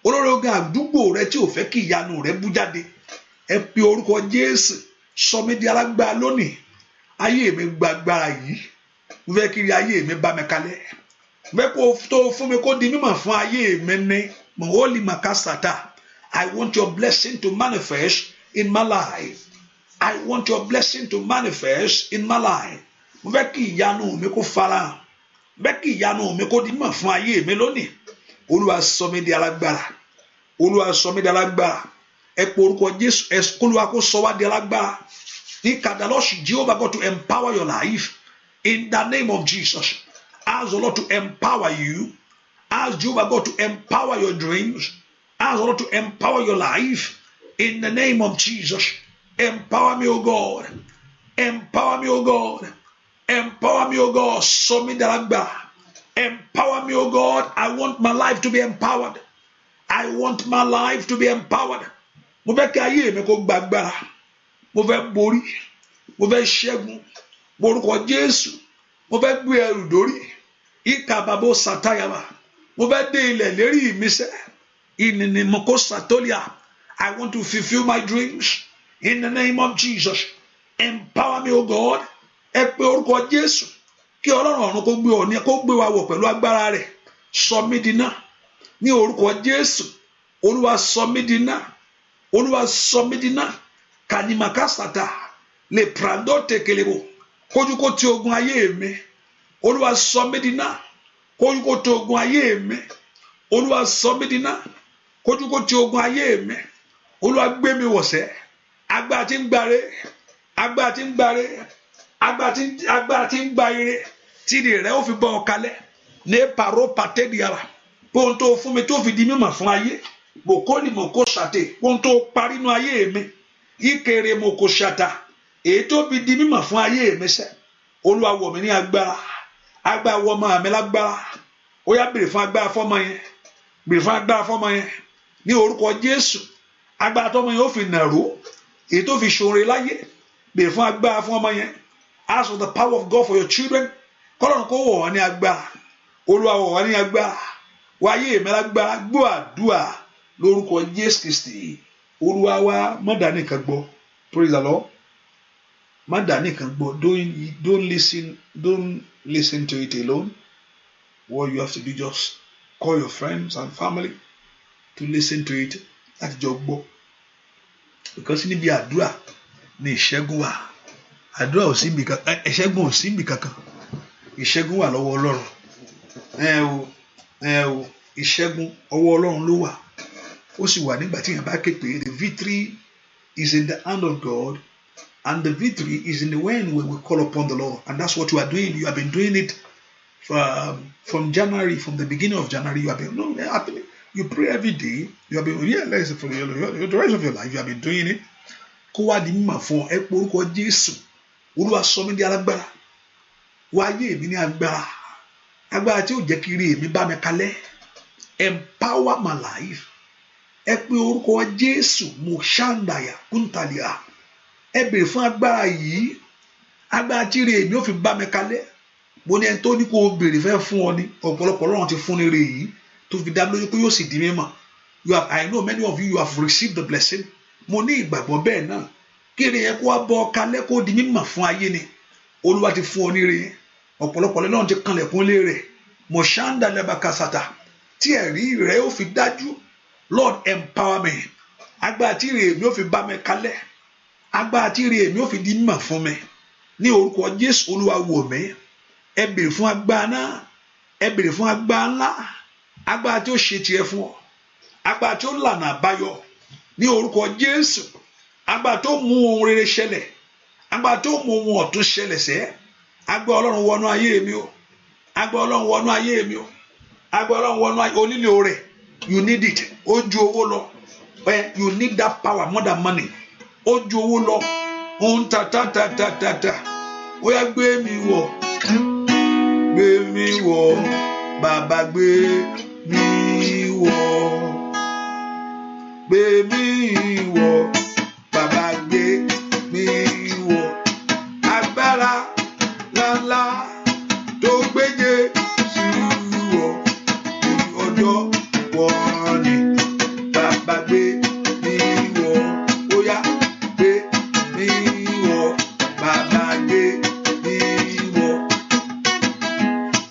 olórí ogun àdúgbò rẹ tí ò fẹ́ kí ìyanu rẹ bú jáde ẹ pe orúkọ Jésù sọ mí di alágbára lónìí ayé mi gbàgbára yìí mo fẹ́ kí ayé mi bá mi kalẹ̀ mo fẹ́ kó tó fún mi kó di mímọ̀ fún ayé mi ní moholi makasata I want your blessing to manifest in my life I want your blessing to manifest in my life mo fẹ́ kí ìyanu mi kó farahàn mo fẹ́ kí ìyanu mi kó di mímọ̀ fún ayé mi lónìí Olúwa sọ mí di alágbára Olúwa sọ mí di alágbára ẹ pe orúkọ Jésù ẹ Olúwa kó sọ wá di alágbára ní kàdálọ́sì Jehovah God to empower your life in the name of Jesus ask the Lord to empower you ask Jehovah God to empower your dreams ask the Lord to empower your life in the name of Jesus empower me o God empower me o God empower me o God sọ mí di alágbára empower me o God I want my life to be empowered I want my life to be empowered mo fẹ́ kí ayé mi kó gbàgbára mo fẹ́ borí mo fẹ́ ṣẹ́gun orúkọ Jésù mo fẹ́ gbé ẹrù dórí ìkàbàbò sàtáyàbà mo fẹ́ dé ilẹ̀ lérí ìmísẹ́ ìnìnìmọ̀kó sàtólíà I want to fulfill my dreams in the name of Jesus empower me o God ẹ pé orúkọ Jésù kí Ọlọ́run ọ̀run kó gbé wa wọ̀ pẹ̀lú agbára rẹ̀ sọ mí di náà ní orúkọ Jésù Olúwa sọ mí di náà Olúwa sọ mí di náà kanimakasata le prando tekelebo kójú kó ti ogun ayé mi Olúwa sọ mí di náà kójú kó ti ogun ayé mi Olúwa sọ mí di náà kójú kó ti ogun ayé mi Olúwa gbé mi wọ̀sẹ̀ agbára tí ń gbáre agbára tí ń gbáre agbára tí ń gba ire tí ìdí rẹ̀ ó fi bọ́ ọ kalẹ̀ ní pàrọ̀ pàtẹ́dìyàrá bóun tó fún mi tó fi di mímọ̀ fún ayé Mokoli moko shate. Ohun tó parí nínú ayé mi. Ìkéré moko shata. Èyí tó fi di mímọ̀ fún ayé mi sẹ́. Olúwa wọ̀ mí ní agbára. Agbára wọ̀ ọmọ mi lágbára. Ó yá béèrè fún agbára fọ́mọ yẹn. Béèrè fún agbára fọ́mọ yẹn. Ní orúkọ Jésù. Agbára tọ́mọ yẹn ó fi nàró. Èyí tó fi ṣoore láyé. Béèrè fún agbára fún ọmọ yẹn. Ask for the power of God for your children. Kọ́lọ́run kó wọ̀ wọ́n ní agbára. Olúwa wọ̀ wọ́n ní agbára. Wáyé mi lágbára. Gbọ́ àdúrà lórúkọ Jésù Kristi. Olúwa wa má dá nìkan gbọ́. Praise the Lord. Má dá nìkan gbọ́. Don't listen to it alone. What you have to do, just call your friends and family to listen to it. Láti jọ gbọ́. Because níbi àdúrà ni ìṣẹ́gun wà. Àdúrà ò sí níbi kankan. Ìṣẹ́gun ò sí níbi kankan. Ìṣẹ́gun wà lọ́wọ́ Ọlọ́run. Ìṣẹ́gun ọwọ́ Ọlọ́run ló wà. Ó sì wà nígbà tí èèyàn bá ké pé the victory is in the hand of God and the victory is in the when we call upon the Lord, and that's what you are doing. You have been doing it from January, from the beginning of January. You have been you pray every day. You have been for the rest of your life. You have been doing it. Kó wá di mímọ̀ fún ẹ pé orúkọ Jésù. Olúwa sọ mí di alágbára. Wáyé mi ní agbára. Agbára tí ó jẹ́ kí ire mi bá mi kalẹ̀. Empower my life. Ẹ pé orúkọ Jésù Moshandaya Kuntalia. Ẹ bèrè fún agbára yìí. Agbára tí ire mi ó fi bá mi kalẹ̀. Mo ní ẹni tó ní kó o bèrè fẹ́ fún ọ ní. Ọ̀pọ̀lọpọ̀ Ọlọ́run ti fún ní ire yìí. Tó fi dá lójú pé yóò sì di mímọ̀. I know many of you have received the blessing. Mo ní ìgbàgbọ́ bẹ́ẹ̀ náà. Kí ire yẹn kó wá bọ́ ọ kalẹ̀ kó di mímọ̀ fún ayé ni. Olúwa ti fún ọ ní ire yẹn. Ọ̀pọ̀lọpọ̀ Ọlọ́run ti kanlẹ̀kùn lé rẹ̀. Moshanda lebakasata. Tí ẹ̀rí rẹ̀ ó fi dájú. Lord, empower me. Agbára tí ire mi ó fi bá mi kalẹ̀. Agbára tí ire mi ó fi di mímọ̀ fún mi. Ní orúkọ Jésù Olúwa wò mí. Ẹ bèrè fún agbára náà. Ẹ bèrè fún agbára ńlá. Agbára tí ó ṣe tiẹ̀ fún ọ. Agbára tí ó lànà àbáyọ. Ní orúkọ Jésù. Agbára tó mú ohun rere ṣẹlẹ̀. Agbára tó mú ohun ọ̀tun ṣẹlẹ̀ sẹ́. Agbára Ọlọ́run wọnú ayé mi o. Agbára Ọlọ́run wọnú ayé mi o. Agbára Ọlọ́run wọnú ayé onílò rẹ̀. You need it. Ó ju owó lọ. You need that power more than money. Ó ju owó lọ. Ohun ta. Ó yá gbé mi wọ̀. Gbé mi wọ̀. Bàbá gbé mi wọ̀. Gbé mi wọ̀. Bàbá gbé mi wọ̀. Agbára ńláńlá tó gbé Jésù wọ̀. Ọjọ́ wọ̀ ni bàbá gbé mi wọ̀. Ó yá gbé mi wọ̀. Bàbá gbé mi wọ̀.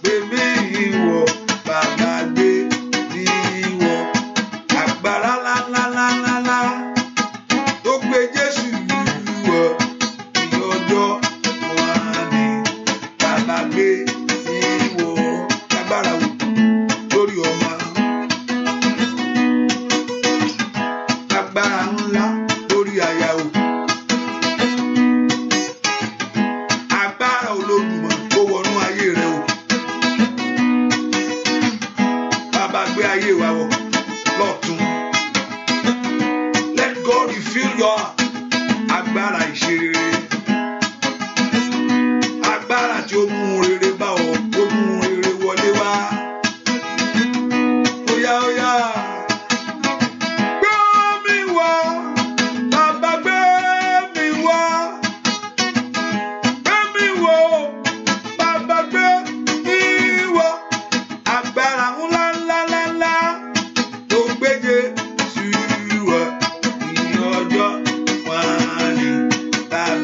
Gbé mi wọ̀. Bàbá gbé mi wọ̀. Agbára ńláńláńláńlá tó gbé Jésù wọ̀. Ọjọ́ wọ̀ ni bàbá gbé mi wọ̀. Agbára wò lórí ọmọ. Agbára ńlá lórí aya o. Agbára Olódùmarè tó wọnú ayé rẹ o. Bàbá gbé ayé wa wọ̀ lọ́tun. Let God refill your heart. Agbára ìṣerere. Agbára tí ó mú rere bá ọ, ó mú rere wọlé wá. Óyá. Gbé mi wọ̀. Bàbá gbé mi wọ̀. Gbé mi wọ̀. Bàbá gbé mi wọ̀. Agbára ńláńláńlá tó gbé Jésù wọ̀. Ní ọjọ́ wá ní bàbá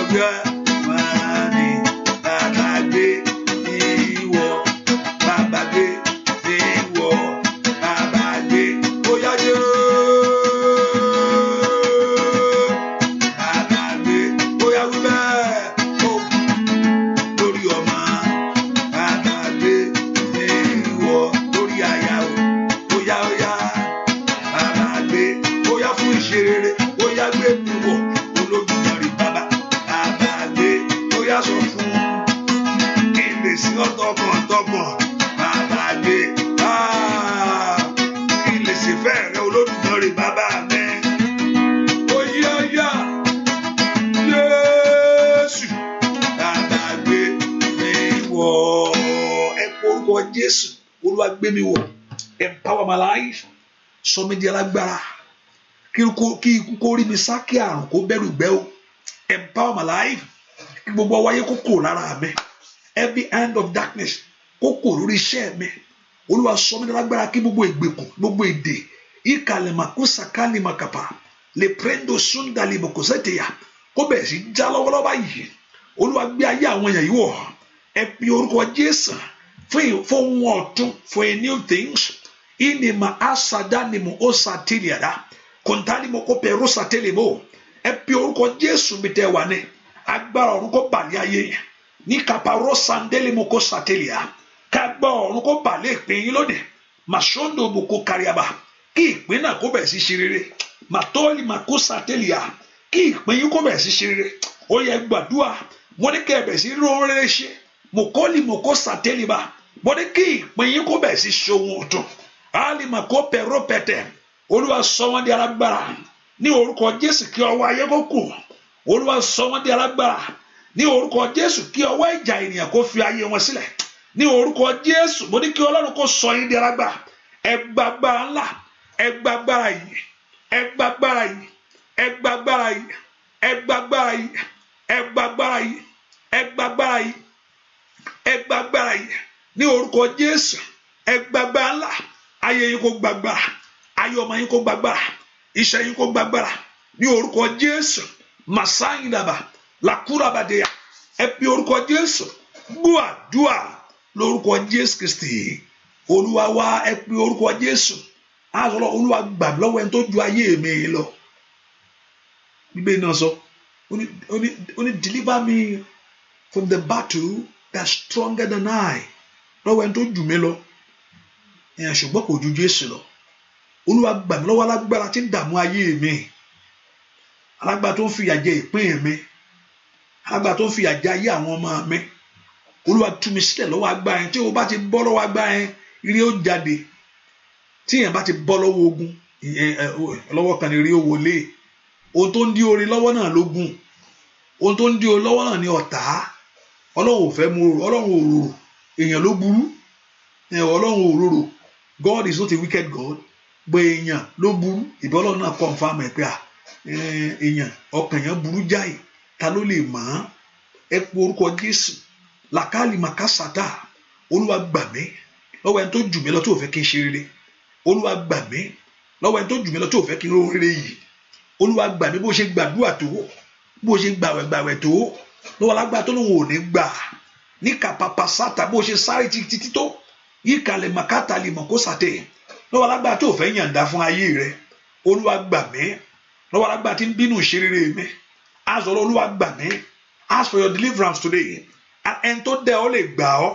gbé wá ní bàbá gbé ìwọ bàbá gbé ìwọ bàbá gbé ó yá yé bàbá gbé ó yá wí bẹ́ẹ̀ ó lórí ọmọ bàbá gbé ìwọ lórí aya ó yá bàbá gbé ó yá fún ìṣerere ó yá gbé mi wọ̀ Olódùmarè bàbá gbé ó yá sọ fún kí n lè sí ọ̀tọ̀kàntọ̀kàn bàbá gbé kí n lè sì fẹ́ rẹ Olódùmarè bàbá mi ó yá Jésù bàbá gbé mi wọ̀ ẹ porúkọ Jésù Olúwa gbé mi wọ̀ empower my life sọ mi di alágbára kí ikú kó rí mi sá kí àrùn kó bẹ̀rù gbẹ́ o empower my life kí gbogbo ọwáyé kó kò lára mi every hand of darkness kó kò lórí iṣẹ́ mi Olúwa sọ mi di alágbára kí gbogbo ìgbèkùn gbogbo èdè ìkàlẹ̀ màkúsà kálí màkàpà lè prendo sundali mokosẹ́tìyà kó bẹ̀rẹ̀ sí já lọ́wọ́lọ́wọ́ báyìí Olúwa gbé ayé àwọn èèyàn yìí wọ̀ ẹ pe orúkọ Jésù fún ohun ọ̀tun for a new things inima asadanimo osatiliada kontalimo ko perusa telemo ẹ pe orúkọ Jésù mi tẹ́ wà ní agbára ọ̀run kó balẹ̀ ayé ní kaparo sandelimo ko satelia kágbá ọ̀run kó balẹ̀ ìpín yín lónìí masondo boko kariaba kí ìpín náà kó bẹ̀rẹ̀ sí ṣe rere matoli mako satelia kí ìpín yín kó bẹ̀rẹ̀ sí ṣe rere ó yẹ gbàdúrà wọ́n ní kẹ́ ẹ bẹ̀rẹ̀ sí rere ṣe mokoli moko sateliba wọ́n ní kí ìpín yín kó bẹ̀rẹ̀ sí ṣohun ọ̀tun alima kó pẹ̀rọ pẹ̀tẹ̀ Olúwa sọ wọ́n di alágbára ní orúkọ Jésù kí ọwọ́ ayé kó kù Olúwa sọ wọ́n di alágbára ní orúkọ Jésù kí ọwọ́ ìjà ènìyàn kó fi ayé wọn sílẹ̀ ní orúkọ Jésù mo ní kí Ọlọ́run kó sọ yín di alágbára ẹgbàgbára ńlá ẹgbàgbára yìí ẹgbàgbára yìí ẹgbàgbára yìí ẹgbàgbára yìí ẹgbàgbára yìí ẹgbàgbára yìí ẹgbàgbára yìí ní orúkọ Jésù ẹgbàgbára ńlá ayé yín kó gbàgbára ayé ọmọ yín kó gbàgbára iṣẹ́ yín kó gbàgbára ní orúkọ Jésù masayindaba lakurabadeya ẹ pe orúkọ Jésù gbúàdúà lórúkọ Jésù Kristi Olúwa wa ẹ pe orúkọ Jésù àzọlọ Olúwa gbà mí lọ́wọ́ ẹni tó ju ayé mi lọ Bíbélì náà sọ ó ní deliver me from the battle that's stronger than I lọ́wọ́ ẹni tó jù mí lọ ẹ̀yàn ṣùgbọ́n kò ju Jésù lọ Olúwa gbà mí lọ́wọ́ alágbára tí ń dààmú ayé mi alágbára tó ń fìyà jẹ ìpín mi alágbára tó ń fìyà jẹ ayé àwọn ọmọ mi Olúwa tú mi sílẹ̀ lọ́wọ́ agbára yẹn tí o bá ti bọ́ lọ́wọ́ agbára yẹn ire ó jáde tí èèyàn bá ti bọ́ lọ́wọ́ ogun lọ́wọ́ kan ní ire ó wọlé ohun tó ń dí orí lọ́wọ́ náà lógun ohun tó ń dí orí lọ́wọ́ náà ní ọ̀tá Ọlọ́run ò fẹ́ mú Ọlọ́run òróró èèyàn ló burú Ọlọ́run òróró God is not a wicked God bó èèyàn ló burú ìbí Ọlọ́run náà confirm ẹ̀ pé èèyàn ọkàn èèyàn burú jáì ta ló lè mọ̀ ọ́n ẹ pe orúkọ Jésù làkàlì màkàsàtà Olúwa gbà mí lọ́wọ́ ẹni tó jù mí lọ tó fẹ́ kí n ṣe rere Olúwa gbà mí lọ́wọ́ ẹni tó jù mí lọ tó fẹ́ kí n ro rere yìí Olúwa gbà mí bó ṣe gbàdúrà tó bó ṣe gbàwẹ̀ tó lọ́wọ́ alágbára tó lóun ò ní gbà ní kàpàpà sátà bó ṣe sáré títí tó yíkalẹ̀ màkàtà lè mọ̀ kó sàtẹ̀ lọ́wọ́ alágbára tó fẹ́ yàǹda fún ayé rẹ Olúwa gbà mí lọ́wọ́ alágbára tí ń bínú ṣe rere mi azọ̀rọ̀ Olúwa gbà mí ask for your deliverance today ẹni tó dá ọ lè gbà ọ́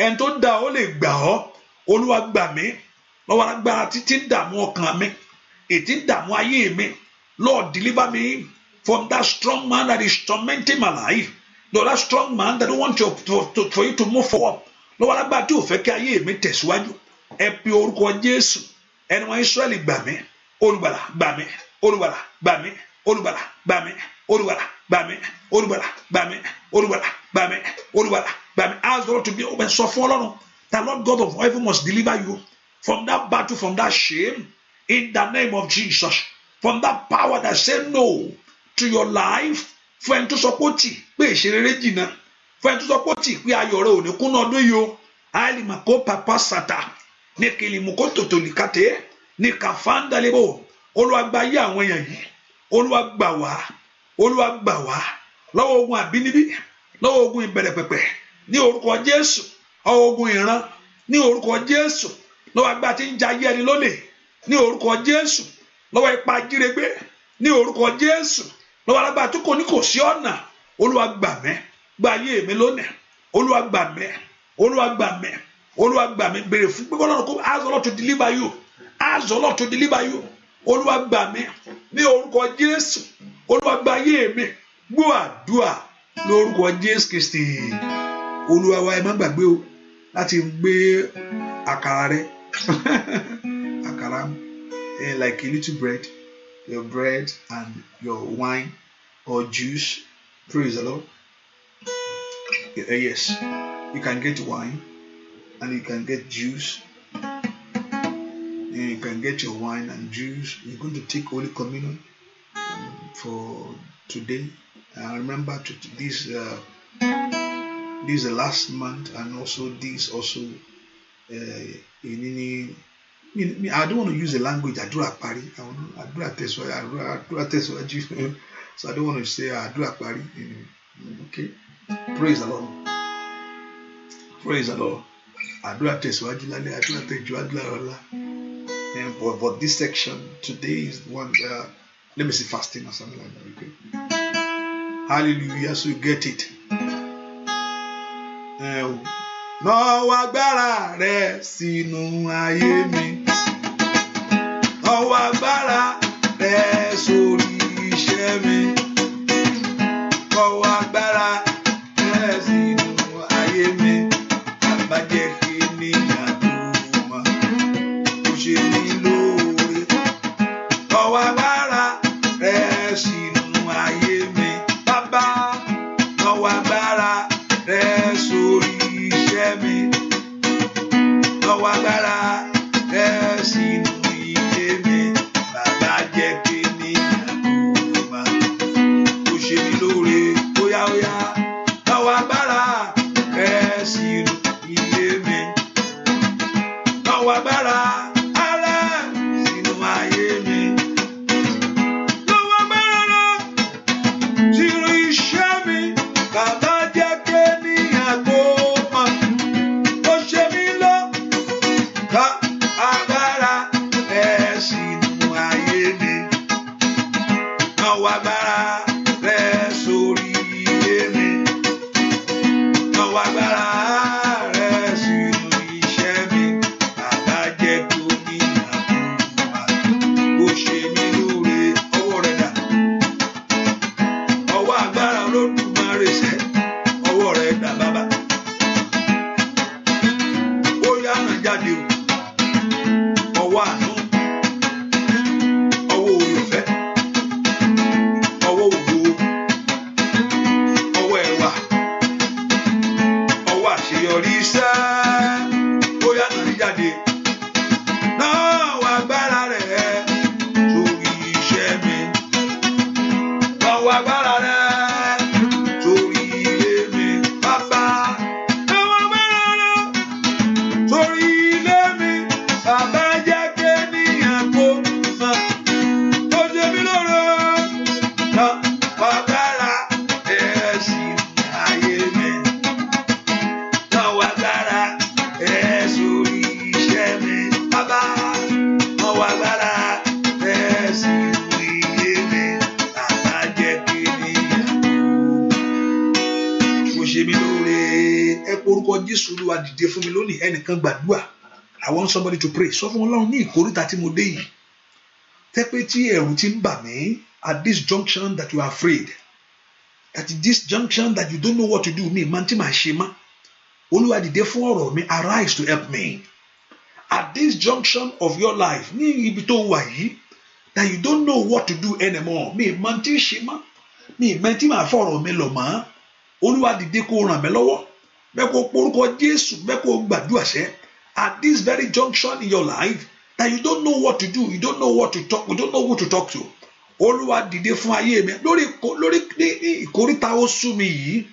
ẹni tó dá ọ lè gbà ọ́ Olúwa gbà mí lọ́wọ́ alágbára títí ń dààmú ọkàn mi ètí ń dààmú ayé mi Lord deliver me from that strong man that is tormenting my life Lord that strong man that don't want for you to move forward lọ́wọ́ alágbára tí ò fẹ́ kí ayé mi tẹ̀síwájú ẹ pe orúkọ Jésù ẹni wọn Ísírẹ́lì gbà mí Olùgbàlà gbà mí Olùgbàlà gbà mí Olùgbàlà gbà mí Olùgbàlà gbà mí Olùgbàlà gbà mí Olùgbàlà gbà mí Olùgbàlà gbà mí ask God to be open sọ fún Ọlọ́run that Lord God of heaven must deliver you from that battle from that shame in the name of Jesus from that power that say no to your life fún ẹni tó sọ pé ó tì pé ìṣerere jìnnà fún ẹni tó sọ pé ó tì pé ayọ̀ rẹ ò ní kúnná ọdún yìí o àìlìmọ̀kó pàpà sàtà ní kìlìmùkó tòtòlìkàtẹ́ ní kàfáńdàlébò Olúwa gbà ayé àwọn èèyàn yìí Olúwa gbà wá Olúwa gbà wá lọ́wọ́ ogun àbínibí, lọ́wọ́ ogun ìbẹ̀rẹ̀ pẹ̀pẹ̀ ní orúkọ Jésù, lọ́wọ́ ogun ìran ní orúkọ Jésù, lọ́wọ́ agbára tí ń jayé ẹni lólè ní orúkọ Jésù, lọ́wọ́ ipa jírégbé ní orúkọ Jésù, lọ́wọ́ alágbára tó kò ní kò sí ọ̀nà. Olúwa gbà mí, gba ayé mi lónìí. Olúwa gbà mí, Olúwa gbà mí, Olúwa gbà mí. Béèrè fún pé Ọlọ́run kó ask the Lord to deliver you, ask the Lord to deliver you. Olúwa gbà mí ní orúkọ Jésù. Olúwa gbà ayé mi. Gbọ́ àdúrà lórúkọ Jésù Kristi. Olúwa wa ẹ má gbàgbé o láti gbé àkàrà rẹ àkàrà like a little bread, your bread and your wine or juice. Praise the Lord. Yes, you can get wine and you can get juice. You can get your wine and juice. You're going to take Holy Communion for today. Remember this is the last month, and also this also I don't want to use the language àdúrà parí. Àdúrà tẹ̀síwájú. So I don't want to say àdúrà parí. Okay. Praise the Lord. Praise the Lord. Àdúrà tẹ̀síwájú lálẹ́, àdúrà tẹ̀síwájú lálẹ́. And for this section today is one. Let me see fasting or something like that. Okay. Hallelujah. So you get it. Nawọ́ agbára rẹ sínú ayé mi. Nawọ́ agbára rẹ sórí iṣẹ́ mi. Nawọ́ agbára rẹ sínú ayé mi. Àbájẹ́ kí ni àdúrà kò ṣe mí lóore. Nawọ́ agbára rẹ sínú ayé mi. Bàbá, nawọ́ agbára rẹ sórí iṣẹ́ mi. Nawọ́ agbára rẹ sínú ilé mi. Bàbá jẹ́ kí ni àdúrà kò ṣe mí lóore. Óyá óyá. Nawọ́ agbára rẹ sínú ilé mi. Nawọ́ agbára rẹ sínú ayé mi. Nawọ́ agbára rẹ sínú iṣẹ́ mi. Bàbá jẹ́ kí ni àdúrà kò ṣe mí lóore. Agbára rẹ sínú ayé mi. Nawọ́ agbára rẹ sórí ilé mi. Nawọ́ agbára rẹ sínú iṣẹ́ mi. Bàbá jẹ́ kí ó ní àdúrà kò ṣe mí lóore. Ọwọ́ rẹ dà. Ọwọ́ agbára Olódùmarè sẹ́. Ọwọ́ rẹ dà bàbá. Ó yá náà jáde o. Ọwọ́ àánú, ọwọ́ olùfẹ́, ọwọ́ ògo, ọwọ́ ẹwà, ọwọ́ àṣeyọrí iṣẹ́. Ó yá náà jáde. Nawọ́ agbára rẹ sórí iṣẹ́ mi. Nawọ́ agbára rẹ sórí ilé mi. Bàbá, nawọ́ agbára rẹ sórí ilé mi. Bàbá jẹ́ kí ènìyàn kó mọ̀ kó ṣe mí lóore. Nawọ́ agbára rẹ sínú ayé mi. Nawọ́ agbára rẹ sórí iṣẹ́ mi. Bàbá, nawọ́ agbára rẹ sínú ilé mi. Bàbá jẹ́ kí ènìyàn kó ṣe mí lóore. Ẹ pe orúkọ Jésù. Olúwa dìde fún mi lónìí. Ẹnìkan gbàdúrà. I want somebody to pray. Sọ fún Ọlọ́run ní ìkóríta tí mo dé yìí. Tẹ́ pé tí ẹ̀rù ti ń bà mí at this junction that you are afraid. At this junction that you don't know what to do. Mi máa tí màá ṣe mọ́. Olúwa dìde fún ọ̀rọ̀ mi. Arise to help me. At this junction of your life. Ní ibi tó wà yìí. That you don't know what to do anymore. Mi máa tí ṣe mọ́. Mi máa tí màá fọ̀rọ̀ mi lọ mọ́. Olúwa dìde kó ràn mí lọ́wọ́. Bẹ́ẹ̀ kó porúkọ Jésù. Bẹ́ẹ̀ kó gbàdúrà sẹ́. At this very junction in your life that you don't know what to do, you don't know what to talk, you don't know who to talk to. Olúwa dìde fún ayé mi lórí ìkóríta ó sú mi yìí.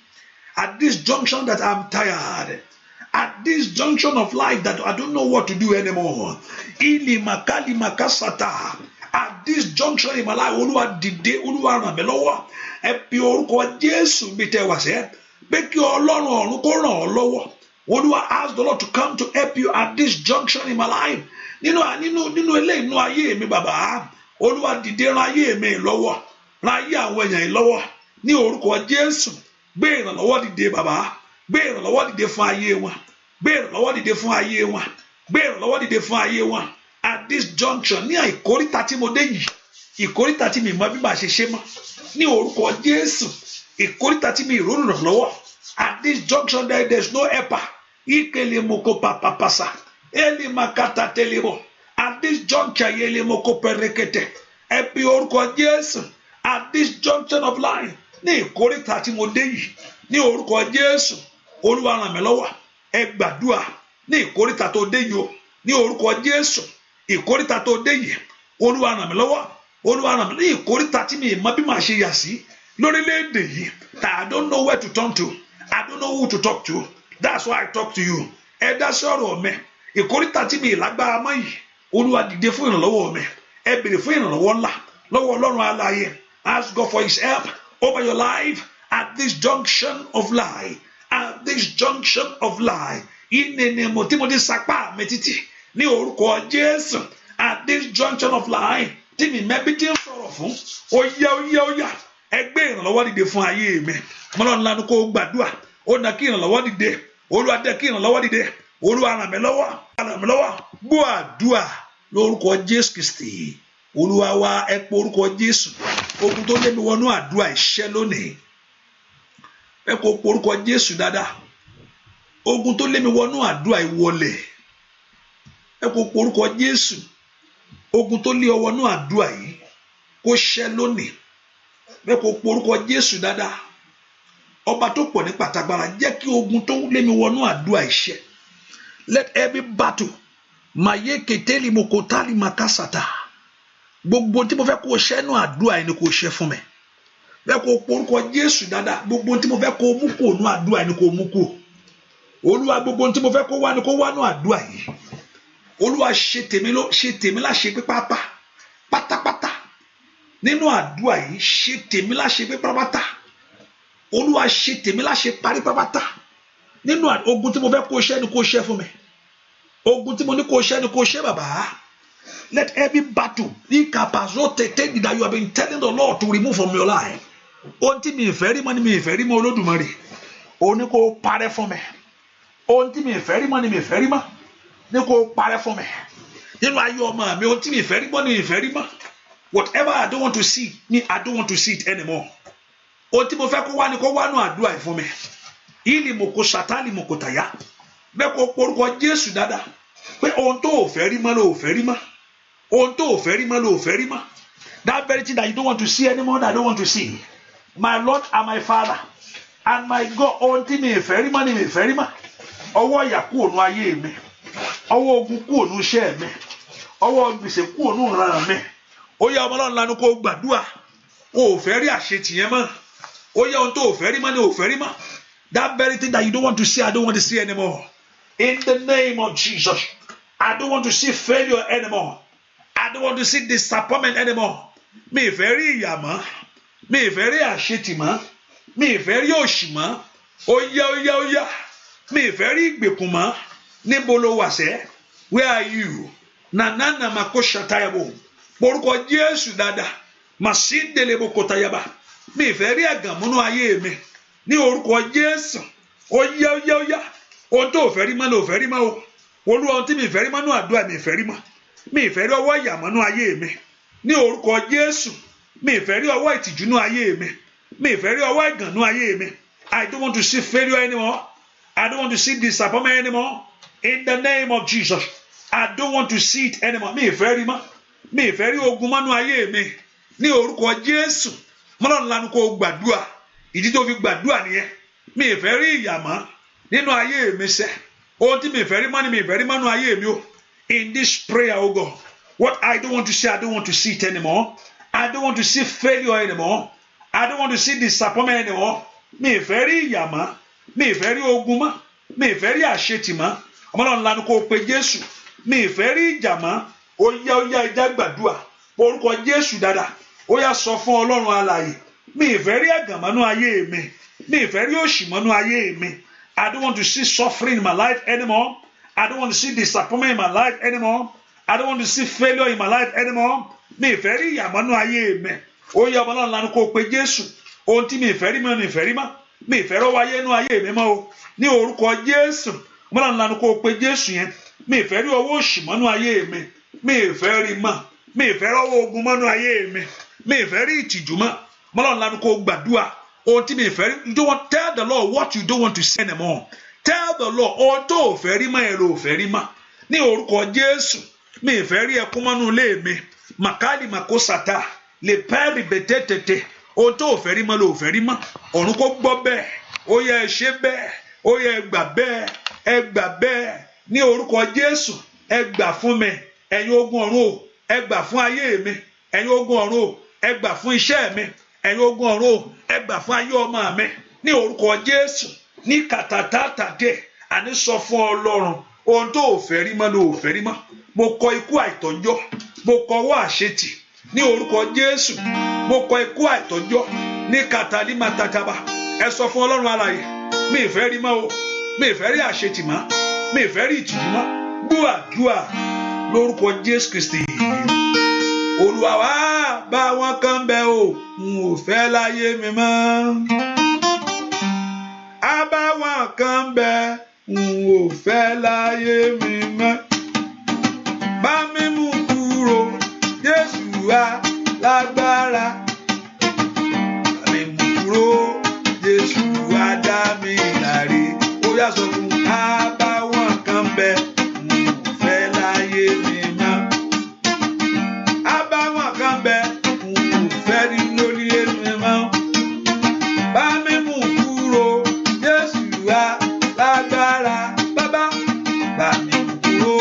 At this junction that I'm tired, at this junction of life that I don't know what to do anymore. Ili makali makasata. At at this junction in my life, Olúwa dìde, Olúwa ràn mí lọ́wọ́. Ẹ pe orúkọ Jésù bí tẹ́ wá sẹ́, pé kí Ọlọ́run ọ̀run kó ràn ọ́ lọ́wọ́. Olúwa, ask the Lord to come to help you at this junction in my life. Nínú eléyìí nínú ayé mi bàbá, Olúwa dìde ràn ayé mi lọ́wọ́, ràn ayé àwọn èèyàn yìí lọ́wọ́. Ní orúkọ Jésù, gbé ìrànlọ́wọ́ dìde bàbá, gbé ìrànlọ́wọ́ dìde fún ayé wọn, gbé ìrànlọ́wọ́ dìde fún ayé wọn, gbé ìrànlọ́wọ́ dìde fún ayé wọn. At this junction, ní ìkóríta tí mo dé yìí, ìkóríta tí mi mọ bí màá ṣe ṣe mọ́, ní orúkọ Jésù, ìkóríta tí mi ìrònú lọ́wọ́. At this junction, there's no helper. Ikele moko papapasa, eli makata telebo. At this junction, yele moko perekete. Ẹ pe orúkọ Jésù. At this junction of life, ní ìkóríta tí mo dé yìí, ní orúkọ Jésù, Olúwa ràn mí lọ́wọ́. Ẹ gbàdúrà ní ìkóríta tó dé yìí o, ní orúkọ Jésù. Ìkóríta tó dé yìí, Olúwa ràn mí lọ́wọ́. Olúwa ràn mí ní ìkóríta tí mi mọ bí màá ṣe yà sí lórílẹ̀-èdè yìí. That I don't know where to turn to. I don't know who to talk to. That's why I talk to you. Ẹ dá sọ̀rọ̀ mi. Ìkóríta tí mi lágbára mọ́ yìí, Olúwa dìde fún ìrànlọ́wọ́ mi. Ẹ béèrè fún ìrànlọ́wọ́ ńlá lọ́wọ́ Ọlọ́run alààyè. Ask God for his help over your life at this junction of life. At this junction of life. Ìnẹnẹmọ tí mo ti sapá mi títì ní orúkọ Jésù. At this junction of life, tí mi mẹ́bí tí ń sọ̀rọ̀ fún, ó yá. Ẹ gbé ìrànlọ́wọ́ dìde fún ayé mi. Ọlọ́run lanu kó gbàdúrà. Ó na kí ìrànlọ́wọ́ dìde. Olúwa dé kí ìrànlọ́wọ́ dìde. Olúwa ràn mí lọ́wọ́. Gbọ́ àdúrà lórúkọ Jésù Kristi. Olúwa wa, ẹ pe orúkọ Jésù. Ogun tó lé mi wọnú àdúrà ìṣẹ́ lónìí. Ẹ kó pe orúkọ Jésù dáadáa. Ogun tó lé mi wọnú àdúrà ìwọlẹ̀. Ẹ kó pe orúkọ Jésù. Ogun tó lé ọ wọnú àdúrà yìí kó ṣẹ́ lónìí. Ẹ kó pe orúkọ Jésù dáadáa. Ọba tó pọ̀ ní pàtàgbára, jẹ́ kí ogun tó lé mi wọnú àdúrà ìṣẹ́. Let every battle maye keteli mokotali makasata. Gbogbo tí mo fẹ́ kó ṣẹ́ nú àdúrà yìí ni kó ṣe fún mi. Bẹ́ẹ̀ kó pe orúkọ Jésù dáadáa. Gbogbo tí mo fẹ́ kó mú kó nú àdúrà yìí ni kó mú kó. Olúwa, gbogbo tí mo fẹ́ kó wá ni kó wá nú àdúrà yìí. Olúwa, ṣe tèmi láṣẹ pé pátápátá. Nínú àdúrà yìí, ṣe tèmi láṣẹ pé pátápátá. Olúwa, ṣe tèmi láṣẹ parí pátápátá. Nínú ogun tí mo fẹ́ kó ṣẹ́ ni kó ṣẹ́ fún mi. Ogun tí mo ní kó ṣẹ́ ni kó ṣẹ́ bàbá. Let every battle that you have been telling the Lord to remove from your life. Ohun tí mi ìfẹ́ rí mọ́ ni mi ìfẹ́ rí mọ́ Olódùmarè. Ó ní kó parẹ́ fún mi. Ohun tí mi ìfẹ́ rí mọ́ ni mi ìfẹ́ rí mọ́. Ní kó parẹ́ fún mi. Nínú ayé ọmọ mi, ohun tí mi ìfẹ́ rí mọ́ ni mi ìfẹ́ rí mọ́. Whatever I don't want to see, I don't want to see it anymore. Ohun tí mo fẹ́ kó wá ni kó wá nú àdúrà yìí fún mi. Ìlì moko ṣàtàlì moko tàyà. Bẹ́ẹ̀ kó porúkọ Jésù dáadáa. Pé ohun tó ò fẹ́ rí mọ́ ló ò fẹ́ rí mọ́. Ohun tó ò fẹ́ rí mọ́ ló ò fẹ́ rí mọ́. That very thing that you don't want to see anymore, that I don't want to see. My Lord and my Father and my God, ohun tí mi ìfẹ́ rí mọ́ ni mi ìfẹ́ rí mọ́. Ọwọ́ ìyà kúrò nú ayé mi. Ọwọ́ ogun kúrò nú iṣẹ́ mi. Ọwọ́ gbèsè kúrò nú ìran mi. Ó yá ọmọ Ọlọ́run lanu kó gbàdúrà. O ò fẹ́ rí àṣetì yẹn mọ́. Ó yá ohun tó ò fẹ́ rí mọ́ ni ò fẹ́ rí mọ́. That very thing that you don't want to see, I don't want to see anymore. In the name of Jesus, I don't want to see failure anymore. I don't want to see disappointment anymore. Mi ìfẹ́ rí ìyà mọ́. Mi ìfẹ́ rí àṣetì mọ́. Mi ìfẹ́ rí òṣì mọ́. Ó yá. Mi ìfẹ́ rí ìgbèkùn mọ́. Níbo lo wà sẹ́? Where are you? Nanana makosha tayabo. Porúkọ Jésù dáadáa. Màsíndélé boko tayaba. Mi ìfẹ́ rí ẹ̀gàn múnú ayé mi. Ní orúkọ Jésù. Ó yá. Ohun tó fẹ́ rí mọ́ ló fẹ́ rí mọ́ o. Olúwa, ohun tí mi ìfẹ́ rí mọ́ nú àdúrà mi ìfẹ́ rí mọ́. Mi ìfẹ́ rí ọwọ́ ìyà mọ́ nú ayé mi. Ní orúkọ Jésù. Mi ìfẹ́ rí ọwọ́ ìtìjú nú ayé mi. Mi ìfẹ́ rí ọwọ́ ẹ̀gàn nú ayé mi. I don't want to see failure anymore. I don't want to see disappointment anymore. In the name of Jesus. I don't want to see it anymore. Mi ìfẹ́ rí mọ́. Mi ìfẹ́ rí ogun mọ́ nú ayé mi. Ní orúkọ Jésù. Mọ́lọ́run lanu kó gbàdúrà. Ìdí tó fi gbàdúrà nìyẹn. Mi ìfẹ́ rí ìyà mọ́ nínú ayé mi sẹ́. Ohun tí mi ìfẹ́ rí mọ́ ni mi ìfẹ́ rí mọ́ nú ayé mi o. In this prayer, oh God, what I don't want to see, I don't want to see it anymore. I don't want to see failure anymore. I don't want to see disappointment anymore. Mi ìfẹ́ rí ìyà mọ́. Mi ìfẹ́ rí ogun mọ́. Mi ìfẹ́ rí àṣetì mọ́. Ọmọlọ́run lanu kó pe Jésù. Mi ìfẹ́ rí ìjà mọ́. Ó yá ìjà gbàdúrà. orúkọ Jésù dáadáa ó yá sọ fún Ọlọ́run alààyè mi ìfẹ́ rí ẹ̀gàn mọ́nú ayé mi mi ìfẹ́ rí òṣì mọ́nú ayé mi. I don't want to see suffering in my life anymore. I don't want to see disappointment in my life anymore. I don't want to see failure in my life anymore. Mi ìfẹ́ rí ìyà mọ́nú ayé mi. Ó yá ọmọ Ọlọ́run lánàá kó pe Jésù ohun tí mi ìfẹ́ rí mọ́ mi ìfẹ́ rí mọ́ mi ìfẹ́ rọ́wọ́ ayé inú ayé mi mọ́ o ní orúkọ Jésù ọmọ Ọlọ́run lánàá kó pe Jésù yẹn mi ìfẹ́ rí owó òṣì mọ́nú ayé mi mi ìfẹ́ rí mọ́ mi ìfẹ́ rọ́wọ́ ogun mọ́nú ayé mi mi ìfẹ́ rí ìtìjú mọ́ ọmọ Ọlọ́run lánàá kó gbàdúrà ohun tí mi ìfẹ́ rí you don't want tell the Lord what you don't want to say anymore tell the Lord ohun tó ò fẹ́ rí mọ́ ẹ̀rọ ò fẹ́ rí mọ́ ní orúkọ Jésù mi ìfẹ́ rí ẹkún mọ́nú ilé mi màkàlì màkósàtà lè pẹ́ẹ́rì bẹ̀tẹ̀tẹ̀tẹ̀ ohun tó ò fẹ́ rí mọ́ ló ò fẹ́ rí mọ́ ọ̀run kó gbọ́ bẹ́ẹ̀ ó yẹ ẹ ṣe bẹ́ẹ̀ ó yẹ ẹ gbà bẹ́ẹ̀ ẹ gbà bẹ́ẹ̀ ní orúkọ Jésù ẹ gbà fún mi ẹ̀yin ogun ọ̀run o ẹ gbà fún ayé mi ẹ̀yin ogun ọ̀run o ẹ gbà fún iṣẹ́ mi ẹ̀yin ogun ọ̀run o ẹ gbà fún ayé ọmọ mi ní orúkọ Jésù ní kàtàtàtàdé àní sọ fún Ọlọ́run ohun tó ò fẹ́ rí mọ́ ló ò fẹ́ rí mọ́ mo kọ ikú àìtọ́jọ́ mo kọ ọwọ́ àṣetì ní orúkọ Jésù mo kọ ikú àìtọ́jọ́ ní kàtàlímà tàtàbà ẹ sọ fún Ọlọ́run alààyè mi ìfẹ́ rí mọ́ o mi ìfẹ́ rí àṣetì mọ́ mi ìfẹ́ rí ìtìjú mọ́ gbọ́ àdúrà lórúkọ Jésù Kristi. Olúwa wá bá wọn kan bẹ o n ò fẹ́ láyé mi mọ́ á bá wọn kan bẹ n ò fẹ́ láyé mi mọ́ bá mi mú kúrò Jésù wá lágbára bá mi mú kúrò Jésù wá dá mi láre ó yá sọ fún á bá wọn kan bẹ n ò fẹ́ láyé mi mọ́ á bá wọn kan bẹ n ò fẹ́ rí lórí mi mọ́ bá mi mú kúrò Jésù wá lágbára bàbá bá mi mú kúrò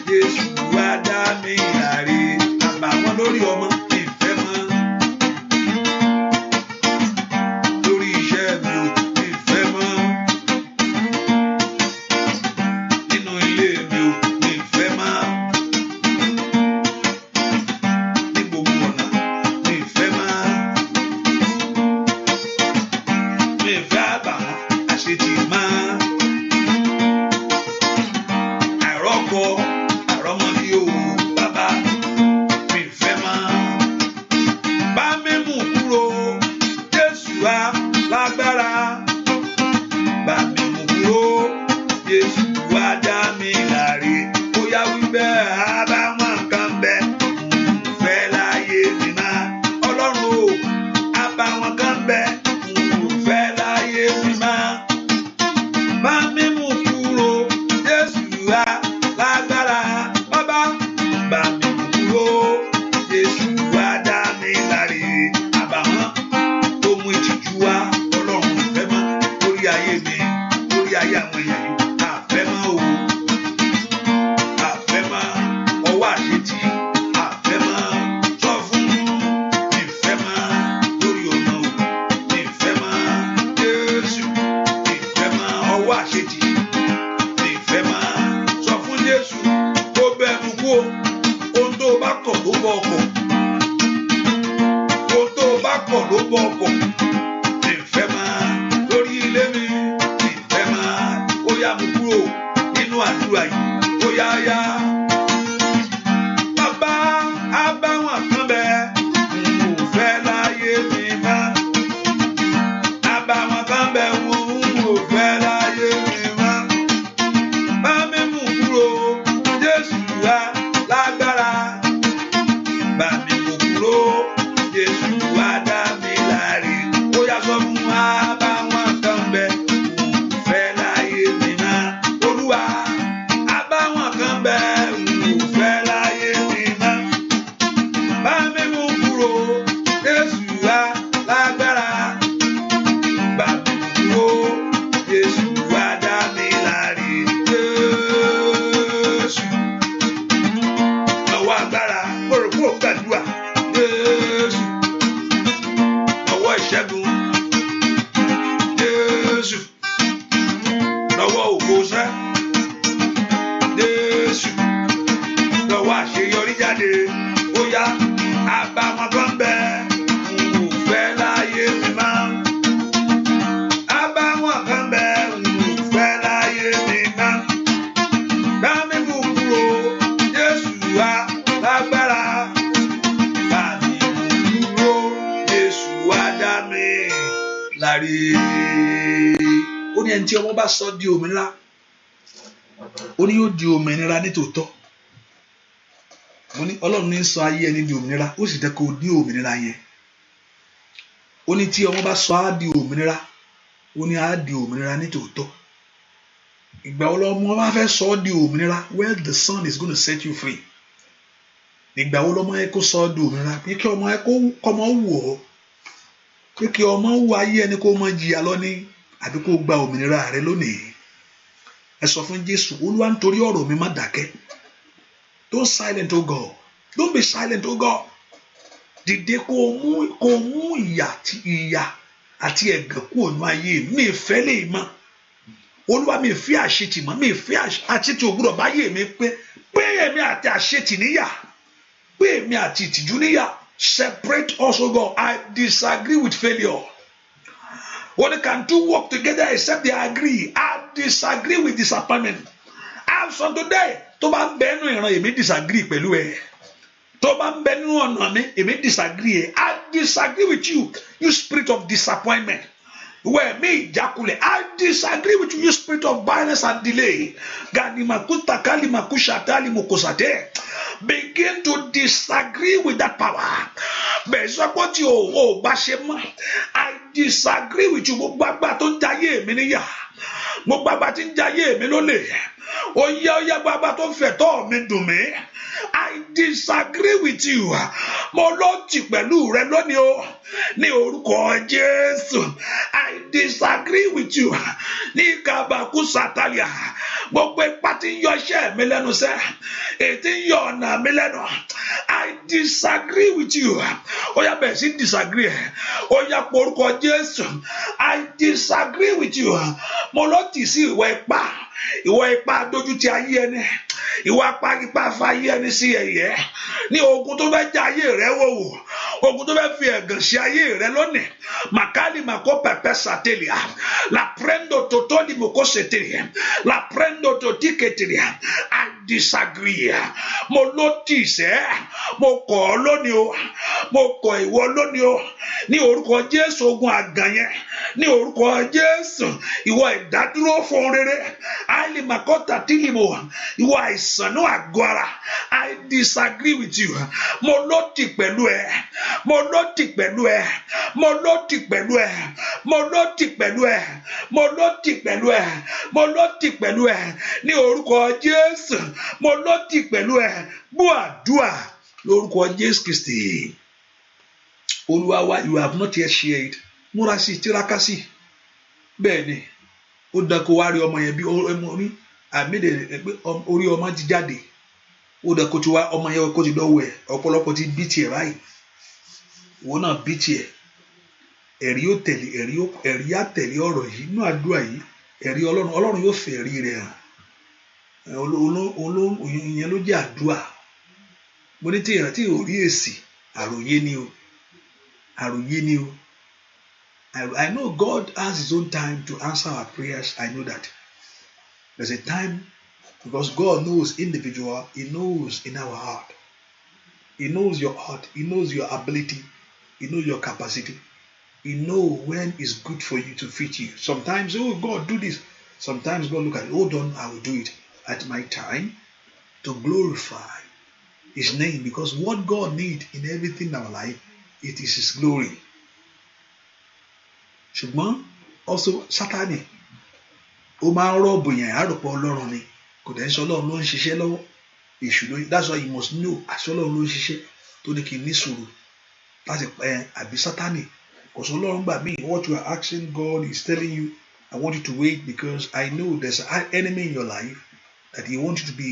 Jésù wá dá mi láre àbàwọ́n lórí ọmọ ìfẹ́ mọ́ lórí iṣẹ́ mi ò ìfẹ́ mọ́ nínú ilé mi ò ìfẹ́ mọ́ ní gbogbo ọ̀nà ìfẹ́ mọ́ mi ìfẹ́ àbàwọ́n àṣetì mọ́ àìrọ́kọ àìrọ́mọbí o bàbá mi ìfẹ́ mọ́ bá mi mú kúrò Jésù wá lágbára bá mi mú kúrò Jésù wá dá mi láre ó yá wí bẹ́ẹ̀ á bá wọn kan bẹ́ẹ̀ n ò fẹ́ láyé mi mọ́ Ọlọ́run o á bá wọn kan bẹ́ẹ̀ n ò fẹ́ láyé mi mọ́ bá mi mú kúrò Jésù wá lágbára bàbá bá mi mú kúrò Jésù wá dá mi láre àbàwọ́n tó mú ìtìjú wá Ọlọ́run ò fẹ́ mọ́ lórí ayé mi lórí ayé àwọn èèyàn yìí àfẹ́ mọ́ o àfẹ́ mọ́ ọwọ́ àṣetì àfẹ́ mọ́ sọ fún ìfẹ́ mọ́ lórí ọ̀nà o ìfẹ́ mọ́ Jésù ìfẹ́ mọ́ ọwọ́ àṣetì ìfẹ́ mọ́ sọ fún Jésù tó bẹ́ẹ̀ mú kú o ohun tó bá kọ̀ ló bọ́ ọkọ̀ ohun tó bá kọ̀ ló bọ́ ọkọ̀ ìfẹ́ mọ́ lórí ilé mi ìfẹ́ mọ́ ó yá mú kúrò nínú àdúrà yìí ó yá yá bàbá á bá wọn kan bẹ́ẹ̀ n ò fẹ́ láyé mi mọ́ á bá wọn kan bẹ́ẹ̀ n ò fẹ́ láyé mi mọ́ bá mi mú kúrò Jésù wá lágbára bá mi mú kúrò Jésù wá dá mi láre ó yá sọ fún wa bá wọn kan bẹ́ẹ̀ n ò fẹ́ láyé mi mọ́ Olúwa á bá wọn kan bẹ́ẹ̀ n ò fẹ́ láyé mi mọ́ bá mi mú kúrò Jésù wá lágbára bá mi mú kúrò Jésù wá dá mi láre Jésù lọ́wọ́ agbára mo rò pé ó gbàdúrà Jésù lọ́wọ́ ìṣẹ́gun Jésù lọ́wọ́ ògbóṣẹ́ Jésù lọ́wọ́ àṣeyọrí jáde ó yá ó ní ẹni tí ọmọ bá sọ di òmìnira ó ní yóò di òmìnira nítòótọ́. Mo ní Ọlọ́run ní sọ ayé ẹni di òmìnira ó sì jẹ́ kó ní òmìnira yẹn. Ó ní tí ọmọ bá sọ á di òmìnira ó ní á di òmìnira nítòótọ́. Ìgbà wo lọmọ bá fẹ́ sọ ọ́ di òmìnira? Well, the Son is going to set you free. Ìgbà wo lọmọ yẹ kó sọ ọ́ di òmìnira? Pé kí ọmọ yẹ kó ọmọ wù ọ́, pé kí ọmọ wù ayé ẹni kó mọ jìyà lọ ní àbí kó gba òmìnira rẹ lónìí. Ẹ sọ fún Jésù, Olúwa nítorí ọ̀rọ̀ mi má dákẹ́. Don't silent, oh God. Don't be silent, oh God. Dìde kó mú ìyà àti ẹ̀gàn kúrò nínú ayé mi ìfẹ́ lè mọ̀. Olúwa mi fi àṣetì mọ́, mi fi àṣetì òwúrọ̀ báyé mi pé èmi àti àṣetì níyà, pé èmi àti ìtìjú níyà. Separate us, oh God. I disagree with failure. When can two work together except they agree? I disagree with disappointment. As from today, tó bá ń bẹ nínú ìran èmi disagree pẹ̀lú ẹ. Tó bá ń bẹ nínú ọ̀nà mi èmi disagree. I disagree with you, you spirit of disappointment. Where me Jakule, I disagree with you, spirit of violence and delay. Begin to disagree with that power. I disagree with you. Gbogbo tó ń jayé mi níyà, gbogbo tí ń jayé mi lólè, Oya gbogbo tó ń fẹ̀tọ́ mi dùn mí. I disagree with you. Mo lọ tì pẹ̀lú rẹ lónìí o. Ní orúkọ Jésù. I disagree with you. Ní Kabaku Satalia. Gbogbo ipá tí ń yọ iṣẹ́ mi lẹ́nu sẹ́. Ètí ń yọ ọ̀nà mi lẹ́nu. I disagree with you. Oya bẹ̀rẹ̀ sí disagree. Oya pọ̀ orúkọ Jésù. I disagree with you. Mo lọ tì sí ìwọ ipá. Ìwọ ipá dójú ti ayé ẹni. Ìwọ apá fa ayé ẹni sí ẹ̀yẹ. Ní ogun tó fẹ́ já ayé rẹ wòwò. Ogun tó fẹ́ fi ẹ̀gàn sí ayé rẹ lónìí. Makali mako pepe satelia. La prendo totodi moko setelia. La prendo totiketelia. I disagree. Mo ló tì sẹ́. Mo kọ̀ ọ́ lónìí o. Mo kọ̀ ìwọ lónìí o. Ní orúkọ Jésù ogun àgàn yẹn. Ní orúkọ Jésù ìwọ ìdádúró fún rere. Ali makota tilimo. Ìwọ àìsàn náà àgọ́ ara. I disagree with you. Mo ló tì pẹ̀lú ẹ. Mo ló tì pẹ̀lú ẹ. Mo ló tì pẹ̀lú ẹ. Mo ló tì pẹ̀lú ẹ. Mo ló tì pẹ̀lú ẹ. Mo ló tì pẹ̀lú ẹ. Ní orúkọ Jésù. Mo ló tì pẹ̀lú ẹ. Gbọ́ àdúrà lórúkọ Jésù Kristi. Olúwa wa, you have not yet shared. Múra sí, tiraka sí. Bẹ́ẹ̀ ni, ó dán kó wá rí ọmọ yẹn bí ọmọ ní àmìlẹ̀ pé orí ọmọ ti jáde. Ó dán kó ti wá ọmọ yẹn kó ti dánwò ẹ̀. Ọ̀pọ̀lọpọ̀ ti bí tiẹ̀ báyìí. Ìwọ náà bí tiẹ̀. Ẹ̀rí yóò tẹ̀lé ẹ̀rí á tẹ̀lé ọ̀rọ̀ yìí. Inú àdúrà yìí, ẹ̀rí Ọlọ́run yóò fẹ́ ẹ̀rí rẹ̀ hàn. Ìyẹn ló jẹ́ àdúrà. Mo ní tí ìrántí ò rí èsì, àròyé ni o. Àròyé ni o. I know God has his own time to answer our prayers. I know that. There's a time because God knows individual. He knows in our heart. He knows your heart. He knows your ability. He knows your capacity. He knows when it's good for you to fit you. Sometimes, oh God, do this. Sometimes God look at it. Hold on, I will do it at my time to glorify his name. Because what God needs in everything in our life, it is his glory. Ṣùgbọ́n also Sátánì ó máa ń rọ́ọ̀bù yẹn àròpọ̀ Ọlọ́run ni kò dẹ̀ ń sọ Ọlọ́run ló ń ṣiṣẹ́ lọ́wọ́ èṣù ló that's why you must know àṣọ Ọlọ́run ló ń ṣiṣẹ́ tó ní kí n ní sùúrù láti àbí Sátánì kò sọ Ọlọ́run gbà mí what you are asking God is telling you I want you to wait because I know there's an enemy in your life that he wants you to be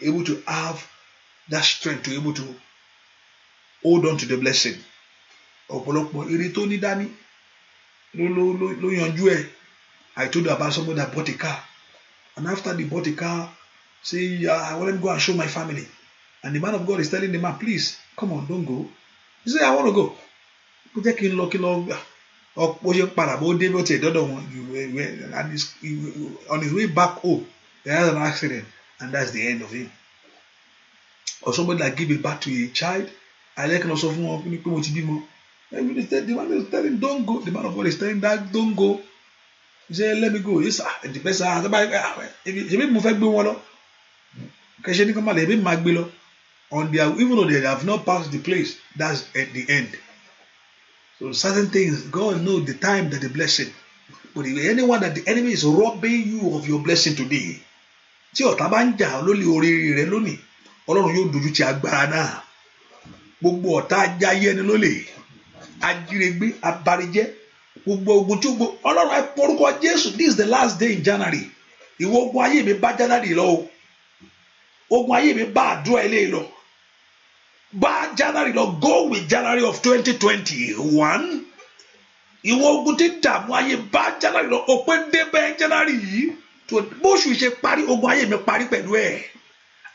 able to have that strength to able to hold on to the blessing. Ọ̀pọ̀lọpọ̀ ire tó ní dání ló yanjú ẹ̀. I told you about somebody that bought a car and after they bought a car say I want to go and show my family and the man of God is telling the man please come on don't go. He say I want to go. Ó jẹ́ kí n lọ ọ̀pọ̀ ṣe ń padà bó dé bó tiẹ̀ dọ́dọ̀ wọn on his way back home he has an accident and that's the end of him. Or somebody that give it back to a child alẹ́ kan lọ sọ fún wọn pé mo ti bímọ The man is telling, don't go. The man of God is telling that, don't go. He said, let me go. Yes, the person has if mo fẹ́ gbé wọn lọ. Kẹ́sẹ́ ní kọ́ máa lè ebi máa gbé lọ. On their, even though they have not passed the place, that's at the end. So certain things, God knows the time that the blessing. But if anyone that the enemy is robbing you of your blessing today, tí ọ̀tá bá ń jà lórí oríire rẹ lónìí, Ọlọ́run yóò dojú ti agbára náà. Gbogbo ọ̀tá ajáyé ẹni lólè, ajírégbé, abarijẹ́, gbogbo ogun tí gbogbo Ọlọ́run ẹ porúkọ Jésù. This is the last day in January. Ìwọ ogun ayé mi bá January lọ o. Ogun ayé mi bá àdúrà ilé lọ. Bá January lọ, go with January of 2021. Ìwọ ogun tí dààmú ayé bá January lọ, òpin dé bẹ́ẹ̀ January yìí. Bóṣù ṣe parí, ogun ayé mi parí pẹ̀lú ẹ̀.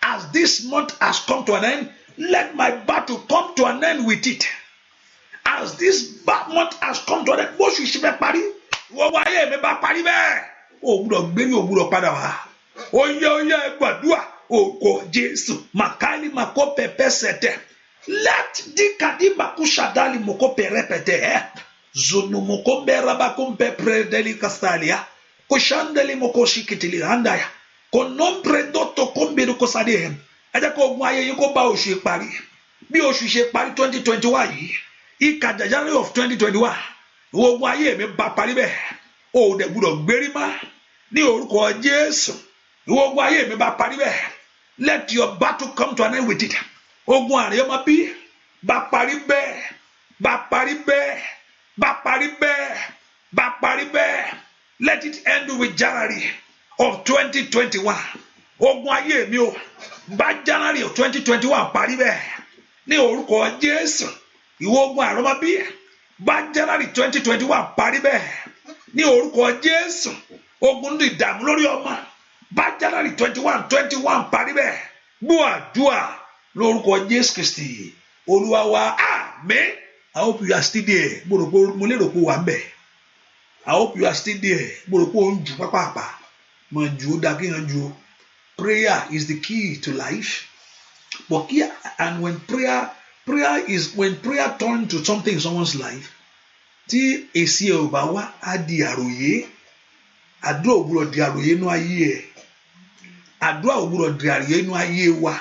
As this month has come to an end, let my battle come to an end with it. As this month has come to an end, bóṣù ṣe fẹ́ parí, ogun ayé mi bá parí bẹ́ẹ̀. O gbúdọ̀ gbé ní o gbúdọ̀ padà wá. Ó yẹ gbàdúrà. Oko Jesu makali mako pepe sete. Let dikadi makushadali moko perepete. Zunu moko beraba kumpe predeli kastalia. Koshandeli moko shikitili handaya. Konombre doto kombiru kosadi. Aja ko ogun ayé yín kó bá oṣù parí. Bí oṣù ṣe parí 2021 yìí. Ìkàjà January of 2021. Ogun ayé mi bá parí bẹ́ẹ̀. O de gbúdọ̀ gbérí má. Ní orúkọ Jésù. Ogun ayé mi bá parí bẹ́ẹ̀. Let your battle come to an end with it. Ogun àríyànmọ́ bí bá parí bẹ́ẹ̀, bá parí bẹ́ẹ̀, bá parí bẹ́ẹ̀, bá parí bẹ́ẹ̀. Let it end with January of 2021. Ogun ayé mi o, bá January of 2021 parí bẹ́ẹ̀. Ní orúkọ Jésù, ìwọ ogun àríyànmọ́ bí bá January 2021 parí bẹ́ẹ̀. Ní orúkọ Jésù, ogun ìdààmú lórí ọmọ. Bá January 21 parí bẹ́ẹ̀. Gbọ́ àdúrà lórúkọ Jésù Kristi Olúwa wa. Àmín. I hope you are still there. Mo lérò pé wà ń bẹ̀. I hope you are still there. Mo rò pé ó ń jù pápápá. Mo jù ó dá kí n jù ó. Prayer is the key to life. But here, and when prayer turns to something in someone's life, tí èsì ẹ̀ ò bá wá, á di àròyé. Àdúrà ò gbọdọ̀ di àròyé inú ayé ẹ̀. Àdúrà ò gbọdọ̀ di àròyé inú ayé wa.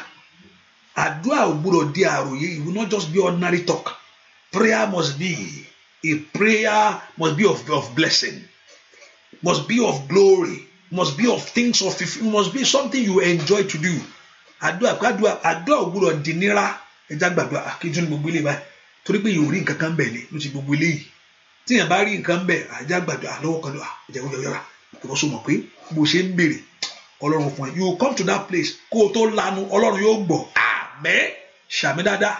Àdúrà ò gbọdọ̀ di àròyé. It will not just be ordinary talk. Prayer must be of blessing, must be of glory, must be of things of, must be something you enjoy to do. Àdúrà ò gbọdọ̀ di nira. Ẹja gbàdúrà kí tún ní gbogbo ilé báyìí. Torí pé yóò rí nǹkan kan bẹ̀ ni ló ti gbogbo ilé yìí. Tí èèyàn bá rí nǹkan bẹ̀, àjá gbàdúrà lọ́wọ́ kan lọ́wọ́ àjẹwọ́yọ́yọ́ra. Kò sọ mọ̀ pé bó ṣe ń béèrè Ọlọ́run fún ẹ. You will come to that place. Kó o tó lanu Ọlọ́run yóò gbọ́. Àmín. Ṣàmì dáadáa.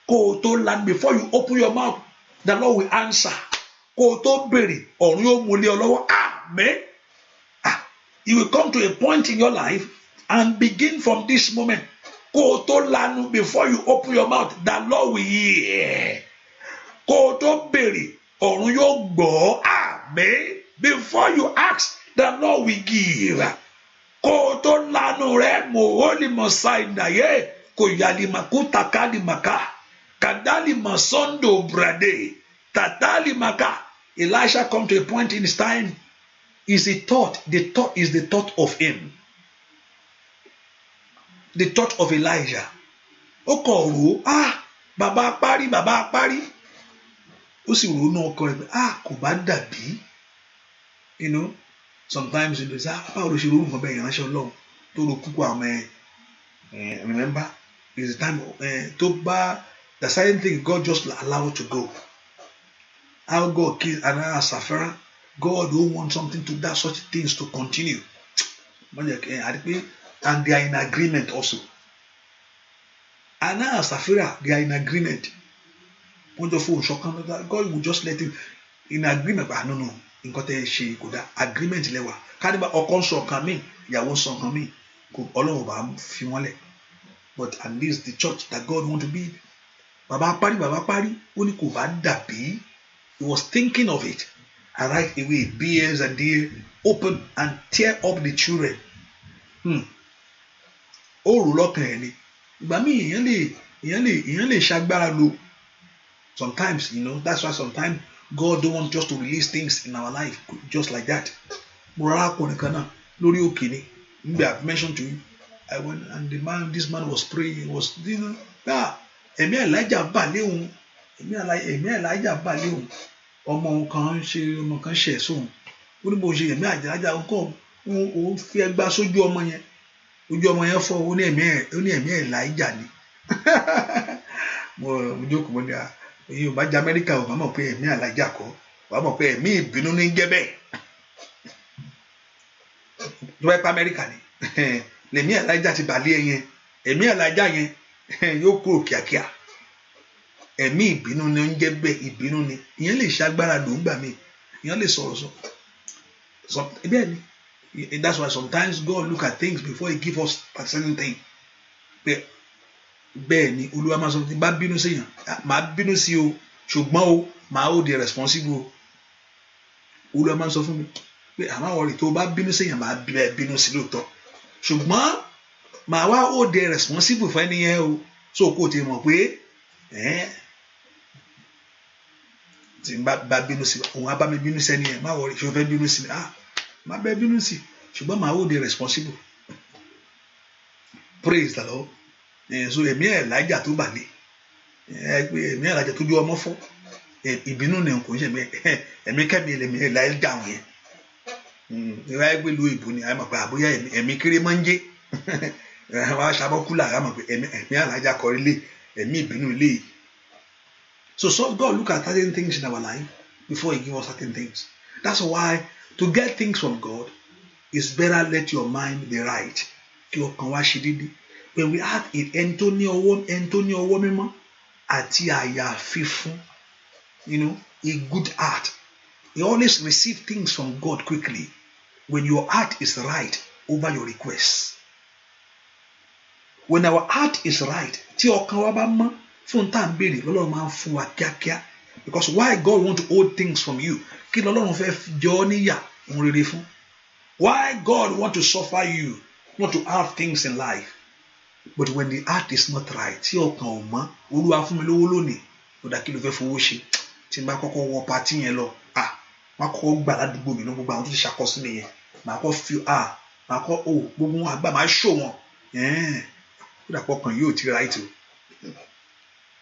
Kó o tó lanu, before you open your mouth, the Lord will answer. Kó o tó béèrè ọ̀run yóò mú lé ọ lọ́wọ́. Àmín. You will come to a point in your life and begin from this moment. Kó o tó lanu, before you open your mouth, the Lord will hear. Kó o tó béèrè ọ̀run yóò gbọ́. Àmín. Before you ask, the Lord will give. Kó o tó lanu rẹ, Moholi Mosainaye, Koyali Makuta Kali Maka, Kadali Masondo Brade, Tatali Maka. Elisha come to a point in his time. Is a thought. The thought is the thought of him. The thought of Elijah. Ó kọ̀ rò ó, bàbá parí. Ó sì rò ó náà ọkọ rẹ̀ pé kò bá dàbí. You know, sometimes you say, báwo ló ṣe rò ó nǹkan bẹ́ẹ̀ ìránṣẹ́ Ọlọ́run tó ro kúkú àwọn remember, it's the time tó bá the certain thing God just allow to go. How God killed Ananias and Sapphira, God don't want something to that such things to continue. And they are in agreement also. Ananias and Sapphira, they are in agreement. Wonderful, God will just let him in agreement. But no. Agreement lewa. Kadiba ọkọ sọ kan mi, ìyàwó sọ kan mi. Ọlọ́run bá fi wọ́n lẹ̀. But at least the church that God want to be. Bàbá parí, ó ní kò bá dàbí. He was thinking of it. And right away, bears and deer open and tear up the children. Ó rò lọ́kàn ẹ̀ ni. Ìgbà míì èèyàn lè ṣagbára lò. Sometimes, that's why sometimes God don't want just to release things in our life just like that. Lórí òkè ni, I've mentioned to you, I went and this man was praying, he was, ẹ̀mí Elijah bà lé òun, ẹ̀mí Elijah bà lé òun, ọmọ kan ṣẹ̀ sóun, ó ní bó ṣe ẹ̀mí Elijah kọ́ òun fi ẹgbà sójú ọmọ yẹn, ojú ọmọ yẹn fọ́, ó ní ẹ̀mí Elijah ni. Mo jókòó mo ní èyí ò bá jẹ Amẹ́ríkà ò bá mọ̀ pé ẹ̀mí Elijah kọ́, wàá mọ̀ pé ẹ̀mí ìbínú ní jẹ́ bẹ́ẹ̀. Tó bá pa Amẹ́ríkà ni lẹ̀mí Elijah ti bà lé ẹ yẹn, ẹ̀mí Elijah yẹn yóò kúrò kíákíá. Ẹ̀mí ìbínú ni ó ń jẹ́ bẹ́ẹ̀, ìbínú ni ìyẹn lè ṣagbára ló ń gbà mí, ìyẹn lè sọ̀rọ̀ sọ bẹ́ẹ̀ ni. That's why sometimes God look at things before he give us a certain thing. Bẹ́ẹ̀ ni Olúwa máa sọ fún mi bá bínú sí yàn, màá bínú sí o, ṣùgbọ́n o màá hold you responsible o. Olúwa máa sọ fún mi pé àmọ́ àwọn ọ̀rẹ́ tó bá bínú sí yàn, màá bínú sí lóòótọ́, ṣùgbọ́n màá wá hold you responsible fún ẹni yẹn o. So kò tí mọ̀ pé tí n bá bínú sí òun á bá mi bínú sẹ́ni yẹn, má wọrí ṣé o fẹ́ bínú sí mi, má bẹ́ẹ̀ bínú sí, ṣùgbọ́n màá hold you responsible. Praise the Lord. So ẹ̀mí Elijah tó bà lé, ẹ̀mí Elijah tó ju ọmọ fọ́, ìbínú ni kò ń ṣe ẹ̀mí kẹ́mi ẹ̀mí Elijah wọn yẹn. Ìwà ẹgbẹ́ lu ìbò ni àmọ̀ pé àbóyá ẹ̀mí kéré máa ń jẹ́ wọ́n á ṣàbọ̀kúlà àmọ̀ pé ẹ̀mí Elijah kọ́ ilé, ẹ̀mí ìbínú ilé yìí. So God look at certain things in our life before he give us certain things. That's why to get things from God, it's better let your mind be right. Kí ọkàn wa ṣe déédéé. When we add it, ẹni tó ní ọwọ́ mímọ́ àti àyà fífún, a good heart. You always receive things from God quickly when your heart is right over your requests. When our heart is right, tí ọkàn wa bá mọ́ fún tá à ń béèrè, lọ́lọ́run máa ń fún wa kíákíá. Because why God want to hold things from you? Kí lọ́lọ́run fẹ́ jẹ ọ́ níyà ń rere fún? Why God want to suffer you not to have things in life? But when the heart is not right, tí ọkàn ò mọ́, Olúwa fún mi lówó lónìí, ó dá kí ló fẹ́ fowó ṣe? Tí n bá kọ́kọ́ wọ pàtí yẹn lọ, máa kọ́kọ́ gbà ládùúgbò mi ní gbogbo àwọn tó ti ṣàkọsí mi yẹn, máa kọ́ fi máa kọ́ gbogbo wọn àgbà máa ṣò wọn, ó dà pọ̀ ọkàn yóò ti right o.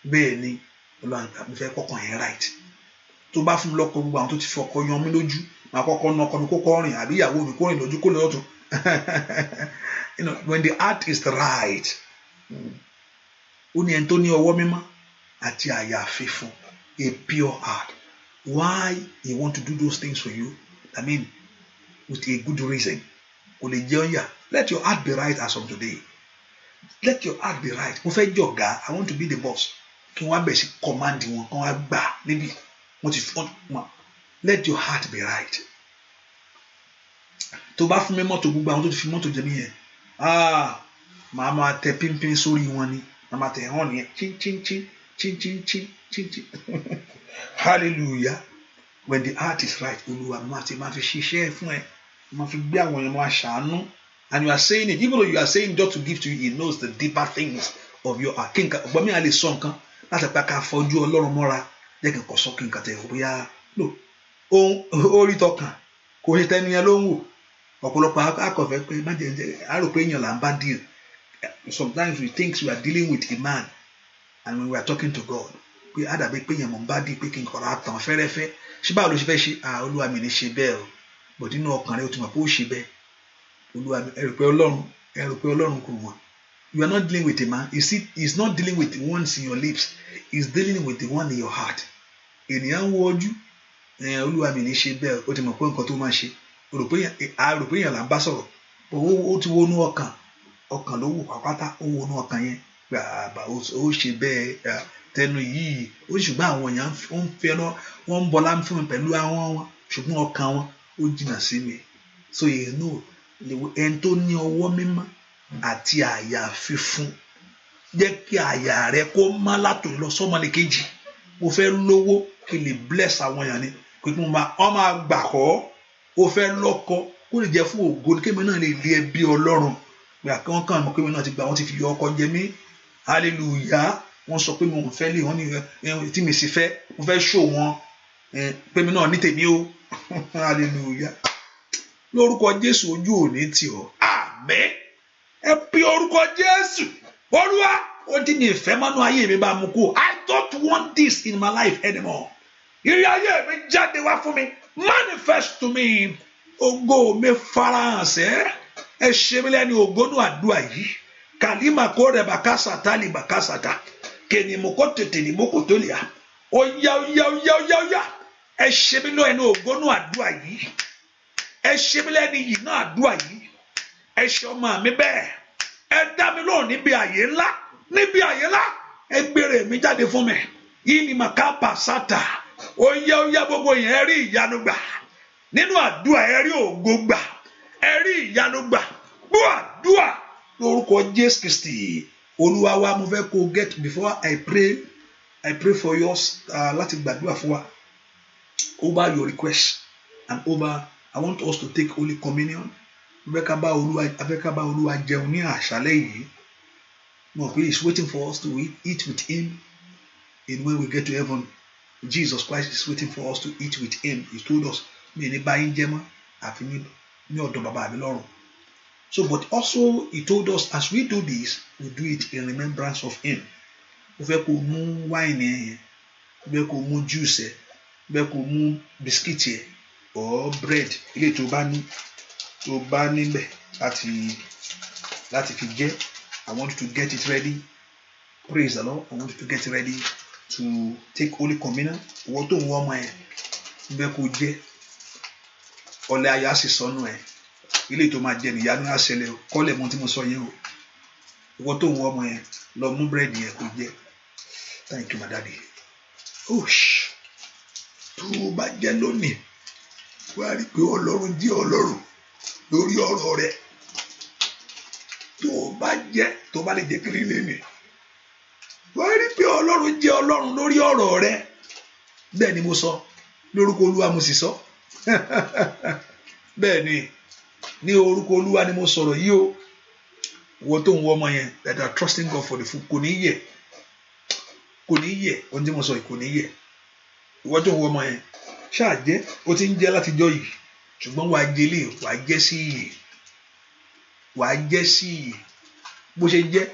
Bẹ́ẹ̀ ni Olúwa mi fẹ́ kọ́kàn yẹn right. Tó bá fún mi lọ́kọ gbogbo àwọn tó ti fi ọkọ yan mí lójú, máa kọ́kọ́ ná ọkọ mi kó kọ́ rìn, àbí ìyàwó mi kó rìn lójú kó lọ́tún. When the heart is right, ó ní ẹni tó ní ọwọ́ mímọ́ àti àyà fífún, a pure heart. Why he want to do those things for you? I mean, with a good reason. Kò lè jẹ́ ọ̀yà. Let your heart be right as of today. Let your heart be right. Mo fẹ́ jọ̀gá, I want to be the boss. Kí wọ́n á bẹ̀ sí command wọn, kí wọ́n á gbà níbi wọ́n ti fún wọn. Let your heart be right. Tó bá fún mi mọ́tò gbogbo àwọn tó ti fi mọ́tò jẹ mí yẹn, màá máa tẹ pínpín sórí wọn ni, màá máa tẹ hàn nìyẹn, chin chin chin chin chin chin chin chin. Hallelujah. When the heart is right, Olúwa máa fi ṣiṣẹ́ fún ẹ, máa fi gbé àwọn èèyàn máa ṣàánú. And you are saying it, even though you are saying just to give to you, he knows the deeper things of your heart. Kí nǹkan ọgbọ́n mi à lè sọ nǹkan láti pa ká fọjú Ọlọ́run mọ́ra, jẹ́ kí n kọ́ sọ kí nǹkan tẹ̀ ọ́ bóyá no orí tọkàn kò ṣe tẹ́ni yẹn ló ń wò. Ọ̀pọ̀lọpọ̀ akọ̀fẹ́ pé má jẹ́ àrò pé èèyàn là ń bá deal. Sometimes we think we are dealing with a man, and when we are talking to God, pé àdàbí pé èèyàn mọ̀ ń bá deal pé kí n kọ̀ra tàn fẹ́rẹ́fẹ́. Ṣé báwo ló ṣe fẹ́ ṣe? Olúwa mi ní ṣe bẹ́ẹ̀ o. But nínú ọkàn rẹ o ti mọ̀ pé ó ṣe bẹ́ẹ̀. Olúwa mi ẹ rò pé Ọlọ́run kò mọ̀. You are not dealing with a man. You see, he's not dealing with the ones in your lips. He's dealing with the one in your heart. Ènìyàn ń wo ojú. Olúwa mi ní ṣe bẹ́ẹ̀ o ti mọ̀ pé nǹkan tó máa ṣe. Rò pé èèyàn là ń bá sọ̀rọ̀. Ó ti wọnú ọkàn ló wò pátá, ó wọnú ọkàn yẹn. Ó ṣe bẹ́ẹ̀ tẹnu yìí. Ó ṣùgbọ́n àwọn èèyàn ń fẹ́ lọ, wọ́n ń bọlá fún mi pẹ̀lú àwọn wọn, ṣùgbọ́n ọkàn wọn ó jìnnà sí mi. So you know, ẹni tó ní ọwọ́ mímọ́ àti àyà fífún, jẹ́ kí àyà rẹ kó má látòun lọ sọ́mọlẹ̀ kejì. Mo fẹ́ lówó kí lè bless àwọn èèyàn ni, pé kí wọ́n máa gbà kọ́. Ó fẹ́ lọ́kọ kó lè jẹ́ fún ògo, kémi náà lè lé ẹbí Ọlọ́run. Pé àkọ́kàn mọ̀ kémi náà ti gbà wọ́n ti fi yọ ọkọ jẹ mí. Hallelujah. wọ́n sọ pé mo ń fẹ́ lé wọn ní tí mi sì fẹ́ mo fẹ́ ṣó wọn pé mi náà ní tèmi o hallelujah lórúkọ Jésù ojú ò ní tì ọ́ àmín ẹ bí orúkọ Jésù Olúwa ó dín ní ìfẹ́ mọ́nú ayé mi bá mú kú. I don't want this in my life anymore. Ìrìn ayé mi jáde wá fún mi manifest to me ògo mi farahàn sẹ́ ẹ ṣe mí lẹ́ni ògbónú àdúrà yìí kàlímà kó rẹ̀ bàkásà tálí bàkásà tá kènì mú kó tètè ní mú kó tó lè yá ó yá ẹ ṣe mí lẹ́ni ògbónú àdúrà yìí ẹ ṣe mí lẹ́ni yìí náà àdúrà yìí ẹ ṣe ọmọ mi bẹ́ẹ̀ ẹ dá mi lóhùn níbi àyè ńlá ẹ gbére mi jáde fún mi yìí ni màkàpà sátà ó yá gbogbo yẹn ẹ rí ìyanu gbà nínú àdúrà ẹ rí ògo gbà ẹ rí ìyanu gbà gbọ́ àdúrà lórúkọ Jésù Kristi Olúwa wa mo fẹ́ kó get before I pray for yours láti gbàdúrà fún wa over your request and over I want us to take Holy Communion abẹ́kábá Olúwa jẹun ní àṣálẹ́ yìí no he is waiting for us to eat with him and when we get to heaven Jesus Christ is waiting for us to eat with him. He told us mi ní báyìí jẹ mọ́ àfi ní ọ̀dọ̀ bàbá mi lọ́run. So but also he told us as we do this we do it in remembrance of him. Mo fẹ́ kó mú wáìnì yẹn, mo fẹ́ kó mú juice ẹ̀, mo fẹ́ kó mú bisikíìtì ẹ̀ or bread ilé tó bá níbẹ̀ láti fi jẹ. I want you to get it ready. Praise the Lord. I want you to get ready to take Holy Communion. Wọ́n tó ń wọ́n ọmọ ẹ̀ bẹ́ẹ̀ kó jẹ́ ọ̀lẹ́ ayé á sì sọnù ẹ̀ ilé tó máa jẹ nìyanu á ṣẹlẹ̀ o kọ́lẹ̀ mọ́ tí mo sọ yẹn o wọ́n tó ń wọ́n ọmọ ẹ̀ lọ mú búrẹ́dì yẹn kó jẹ́. Thank you my daddy. Tó o bá jẹ́ lónìí wàá rí pé Ọlọ́run jẹ́ Ọlọ́run lórí ọ̀rọ̀ rẹ̀ tó bá lè jẹ́ kiri lẹ́nìí wàá rí pé Ọlọ́run jẹ́ Ọlọ́run lórí ọ̀rọ̀ rẹ̀ bẹ́ẹ̀ ni mo sọ lórúkọ Olúwa mo sì sọ bẹ́ẹ̀ ni ní orúkọ Olúwa ni mo sọ̀rọ̀ yìí o wọ́n tó ń wọ́ ọmọ yẹn that are trusting God for the food kò ní yẹ ohun tí mo sọ yìí kò ní yẹ ìwọ́n tó ń wọ́ ọmọ yẹn ṣáà jẹ́ o ti ń jẹ́ látijọ́ yìí ṣùgbọ́n wàá jẹlé wàá jẹ́ sí iyè bó ṣe jẹ́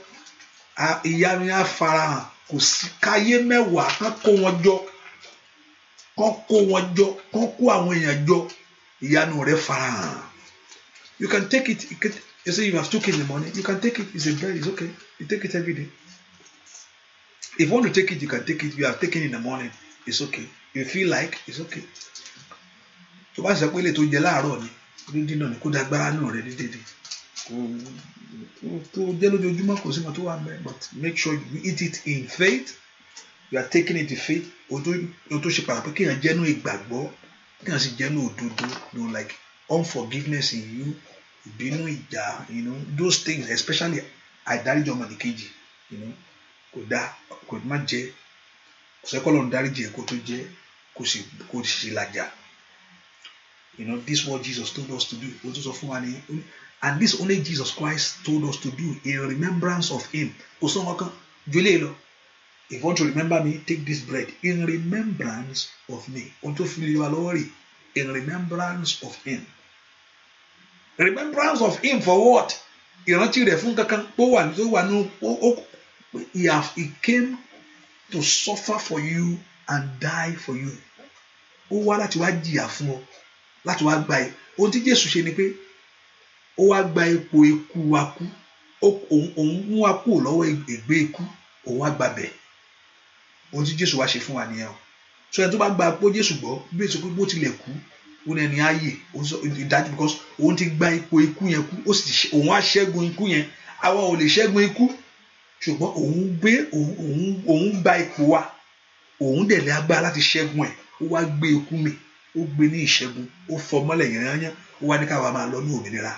ìyanu yẹn á farahàn kò sí káyé mẹ́wàá kán kó wọn jọ kán kó àwọn èèyàn jọ ìyanu rẹ̀ farahàn. You can take it. You say you have took it in the morning. You can take it. It's a bread. It's okay. You take it every day. If you want to take it, you can take it. You have taken it in the morning. It's okay. You feel like it's okay. tó bá ṣe pé lè tó jẹ láàárọ̀ ni dídí náà ni kó dágbára náà rẹ dídí tó jẹ lójoojúmọ́ kò sí nǹkan tó wà mẹ́ but make sure you eat it in faith. You are taking it in faith. O tó ṣe pàtàkì kéèyàn jẹ́nu ìgbàgbọ́ kéèyàn sì jẹ́nu òdodo like unforgiveness in you ìbínú ìjà those things especially àìdáríjì ọmọnìkejì kò dá kò má jẹ kò sẹ́kọ̀ lọ́n dáríjì ẹ̀ kó tó jẹ́ kò sì làjà. This is what Jesus told us to do. And this only Jesus Christ told us to do in remembrance of him. If you want to remember me, take this bread in remembrance of me. In remembrance of him. Remembrance of him for what? He came to suffer for you and die for you. Láti wá gba ohun tí Jésù ṣe ni pé ó wá gba ipò ikú wa kú òun mú wa kú lọ́wọ́ ègbé ikú òun wá gba bẹ̀ ohun tí Jésù wá ṣe fún wa nìyẹn o. So ẹni tó bá gba pé Jésù gbọ́ bí èso pé bó tilẹ̀ kú ó ní ẹni ayé ìdájú because òun ti gba ipò ikú yẹn kú ó sì òun á ṣẹ́gun ikú yẹn àwa ò lè ṣẹ́gun ikú ṣùgbọ́n òun gba ipò wa òun dẹ̀ lé agbára láti ṣẹ́gun ẹ̀ ó wá gbé ikú mi ó gbé ní ìṣẹ́gun ó fọmọ́lẹ̀ yẹn ó wá ní káwa máa lọ ní òmìnira.